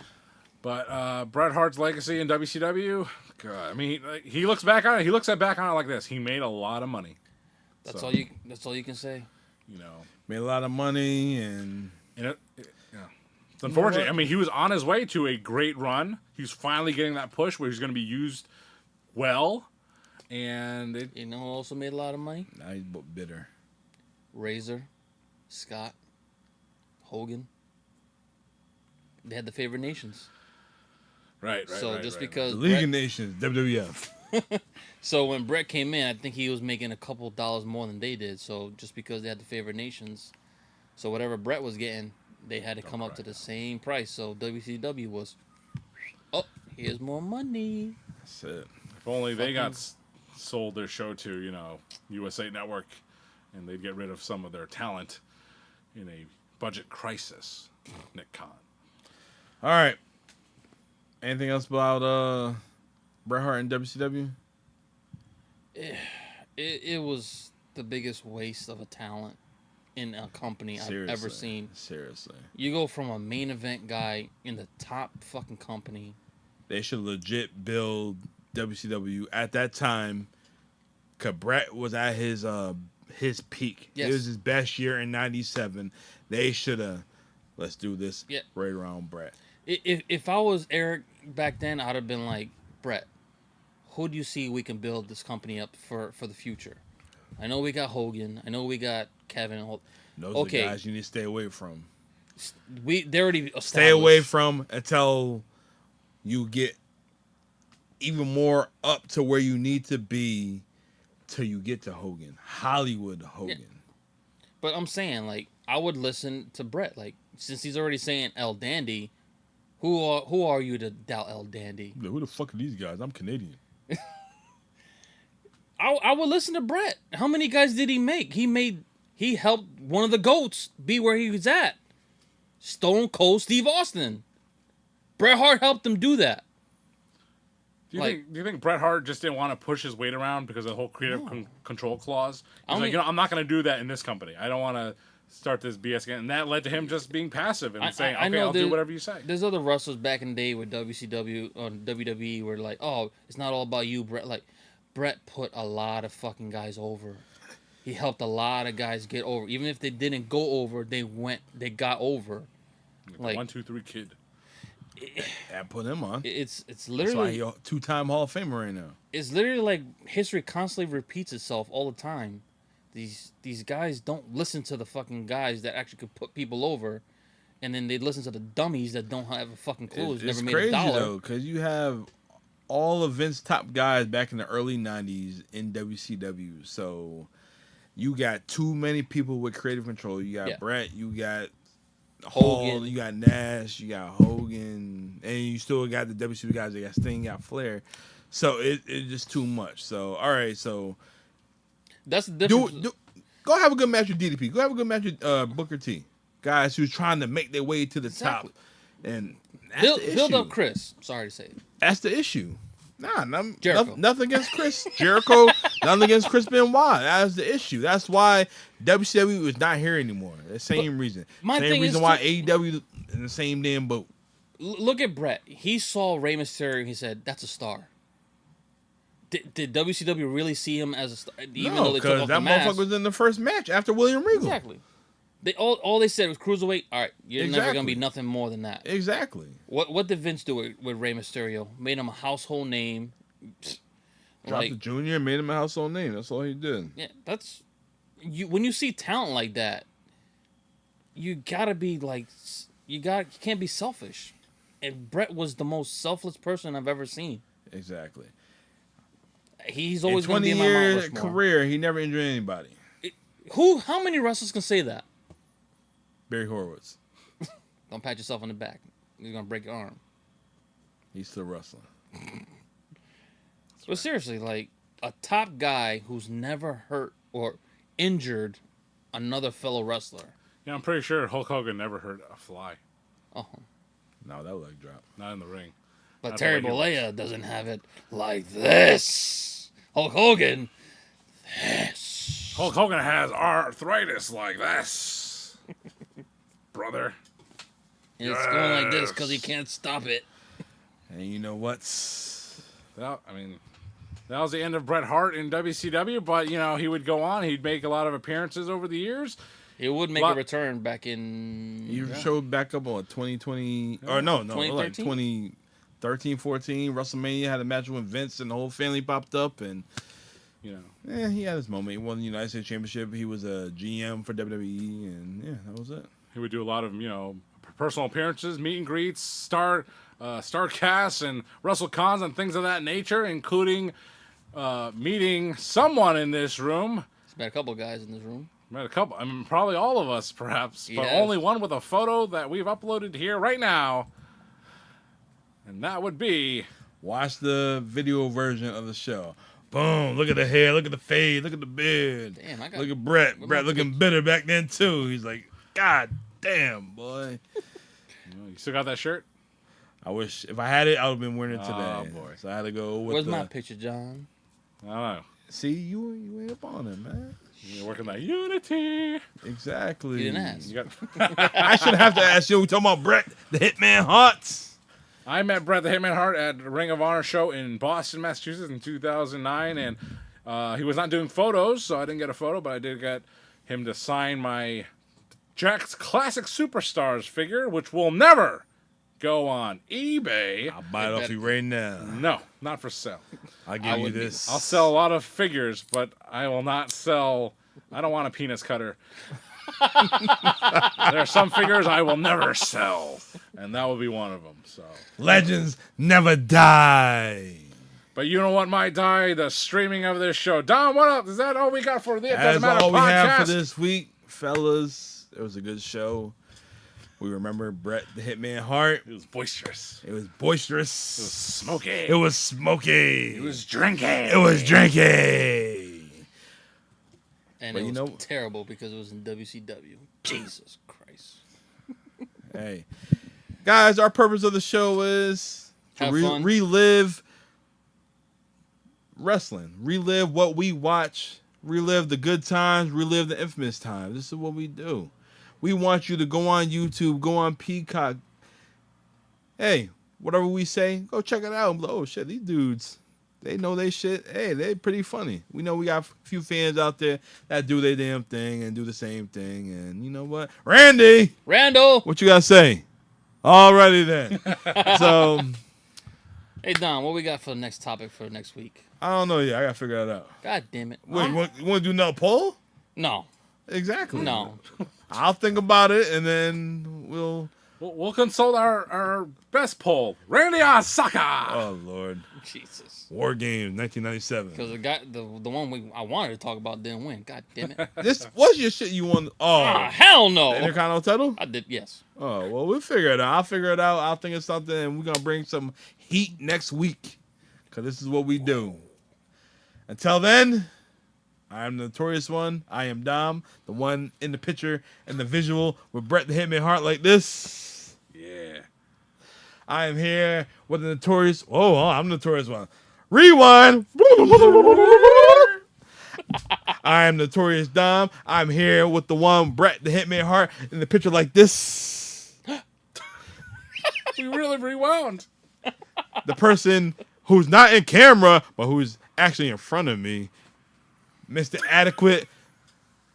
But Bret Hart's legacy in WCW, God, I mean, he looks back on it. He looks back on it like this. He made a lot of money. That's all you can say. Made a lot of money, and it's unfortunate. I mean, he was on his way to a great run. He's finally getting that push where he's going to be used well, and who also made a lot of money? now he's bitter. Razor, Scott, Hogan. They had the favored nations. Right. So just because The League of Nations, WWF. So when Bret came in, I think he was making a couple dollars more than they did. So just because they had the favored nations, so whatever Bret was getting, they had to come up to the same price. So WCW was, here's more money. That's it. If only they got sold their show to, USA Network, and they'd get rid of some of their talent in a budget crisis. Nick Khan. All right. Anything else about Bret Hart and WCW? It was the biggest waste of a talent in a company I've ever seen. Seriously. You go from a main event guy in the top fucking company. They should legit build WCW at that time. Cause Bret was at his peak. Yes. It was his best year in '97. They should have let's do this right around Bret. If I was Eric back then, I'd have been like, Bret, who do you see we can build this company up for the future? I know we got Hogan. I know we got Kevin. Those are the guys you need to stay away from. They already established. Stay away from until you get even more up to where you need to be till you get to Hogan. Hollywood Hogan. Yeah. But I'm saying, like, I would listen to Bret. Like, since he's already saying El Dandy, who are you to doubt El Dandy? Who the fuck are these guys? I'm Canadian. I would listen to Bret. How many guys did he make? He helped one of the GOATs be where he was at. Stone Cold Steve Austin. Bret Hart helped him do that. Do you think Bret Hart just didn't want to push his weight around because of the whole creative control clause? He's like, I'm not going to do that in this company. I don't want to start this BS again. And that led to him just being passive and saying, okay, I'll do whatever you say. There's other wrestlers back in the day with WCW or WWE where like, oh, it's not all about you, Bret. Like, Bret put a lot of fucking guys over. He helped a lot of guys get over. Even if they didn't go over, they got over. Like 1, 2, 3 kid. That put him on. It's literally that's why he's a 2-time Hall of Famer right now. It's literally like history constantly repeats itself all the time. These guys don't listen to the fucking guys that actually could put people over, and then they listen to the dummies that don't have a fucking clue. It's never made crazy a dollar. though, because you have all of Vince's top guys back in the early '90s in WCW. So you got too many people with creative control. You got Bret, you got Hall, you got Nash, you got Hogan, and you still got the WCW guys. You got Sting, you got Flair. So it's just too much. So all right, so that's the difference. Go have a good match with DDP. Go have a good match with Booker T. Guys who's trying to make their way to the top, and build up Chris. Sorry to say it. That's the issue. Nothing against Chris Jericho. Nothing against Chris Benoit. That's the issue. That's why WCW is not here anymore. The same reason. Same reason why AEW in the same damn boat. Look at Bret. He saw Rey Mysterio and he said, "That's a star." Did WCW really see him as a star? No, because that motherfucker was in the first match after William Regal. Exactly. All they said was cruiserweight. All right, you're never gonna be nothing more than that. Exactly. What did Vince do with Rey Mysterio? Made him a household name. Dropped the junior and made him a household name. That's all he did. Yeah, that's you. When you see talent like that, you gotta be like, you can't be selfish. And Bret was the most selfless person I've ever seen. Exactly. He's always going to be in my Mount Rushmore. Rushmore. Career, he never injured anybody. How many wrestlers can say that? Barry Horowitz. Don't pat yourself on the back. You're going to break your arm. He's still wrestling. But seriously, like, a top guy who's never hurt or injured another fellow wrestler. Yeah, I'm pretty sure Hulk Hogan never hurt a fly. Oh. No, that leg drop. Not in the ring. But Terry Bollea doesn't have it like this. Hulk Hogan, this. Hulk Hogan has arthritis like this. Brother. And it's going like this because he can't stop it. And you know what? Well, I mean, that was the end of Bret Hart in WCW, but, you know, he would go on. He'd make a lot of appearances over the years. He would make a return back in... He showed back up on 2020... Or no, like 2013, 14. WrestleMania had a match with Vince and the whole family popped up. And, you know, he had his moment. He won the United States Championship. He was a GM for WWE. And, yeah, that was it. He would do a lot of, you know, personal appearances, meet and greets, star casts, and WrestleCons and things of that nature, including meeting someone in this room. He's met a couple guys in this room. Met a couple. I mean, probably all of us, perhaps, but only one with a photo that we've uploaded here right now, and that would be. Watch the video version of the show. Boom! Look at the hair. Look at the fade. Look at the beard. Damn, look at Bret. Bret looking bitter back then too. He's like, God damn, boy. You still got that shirt? I wish if I had it, I would have been wearing it today. Oh boy! So I had to go with. Where's my picture, John? I don't know. See, you ain't up on it, man. You're working that unity. Exactly. You didn't ask. You got... I should have to ask you. We talking about Bret, the Hitman Hart. I met Bret the Hitman Hart at the Ring of Honor show in Boston, Massachusetts in 2009, and he was not doing photos, so I didn't get a photo, but I did get him to sign my Jack's Classic Superstars figure, which will never go on eBay. I'll buy it off you right now. No, not for sale. I'll give you this. I'll sell a lot of figures, but I will not sell. I don't want a penis cutter. There are some figures I will never sell, and that will be one of them. So Legends never die. but you know what might die? The streaming of this show. Don, what up? Is that all we got for the It That's Doesn't Matter all we have podcast? for this week, fellas. It was a good show. We remember Bret the Hitman Hart. It was boisterous. It was boisterous. It was smoky. It was smoky. It was drinking. It was drinking. And But it you was know- terrible because it was in WCW. Jesus Christ. Hey, guys, our purpose of the show is to Have fun. relive wrestling, relive what we watch, relive the good times, relive the infamous times. This is what we do. We want you to go on YouTube, go on Peacock. Hey, whatever we say, go check it out. Oh shit, these dudes, they know they shit. Hey, they pretty funny. We know we got a few fans out there that do their damn thing and do the same thing. And you know what, Randy, Randall! what you gotta say? Alrighty then. So Hey, Don, what we got for the next topic for next week? I don't know yet. I gotta figure that out. God damn it. Wait, you want to do another poll? No. Exactly. No. I'll think about it and then we'll. We'll consult our best poll. Randy Osaka. Oh Lord. Jesus. War Games 1997. Because the one I wanted to talk about didn't win. God damn it. This what's your shit you want? Ah, Oh, hell the no. Intercontinental title. I did, yes. Oh well, we'll figure it out. I'll figure it out. I'll think of something, and we're gonna bring some heat next week, cause this is what we do. Until then, I am the Notorious One. I am Dom, the one in the picture and the visual with Bret the Hitman Hart like this. Yeah. I am here with the Notorious. Oh, I'm the Notorious One. Rewind. I am Notorious Dom. I'm here with the one Bret the Hitman Hart in the picture like this. We really rewound. The person who's not in camera, but who's actually in front of me, Mr. Adequate,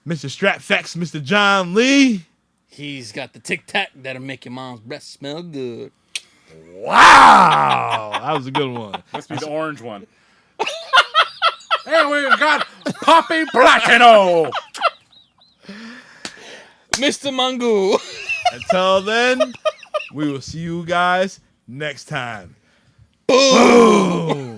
Mr. Stratfax, Mr. John Lee. He's got the Tic Tac that'll make your mom's breath smell good. Wow, that was a good one. Must be the orange one. And we've got Poppy Blackino. Mr. Mangu. Until then, we will see you guys next time. Boom. Boom.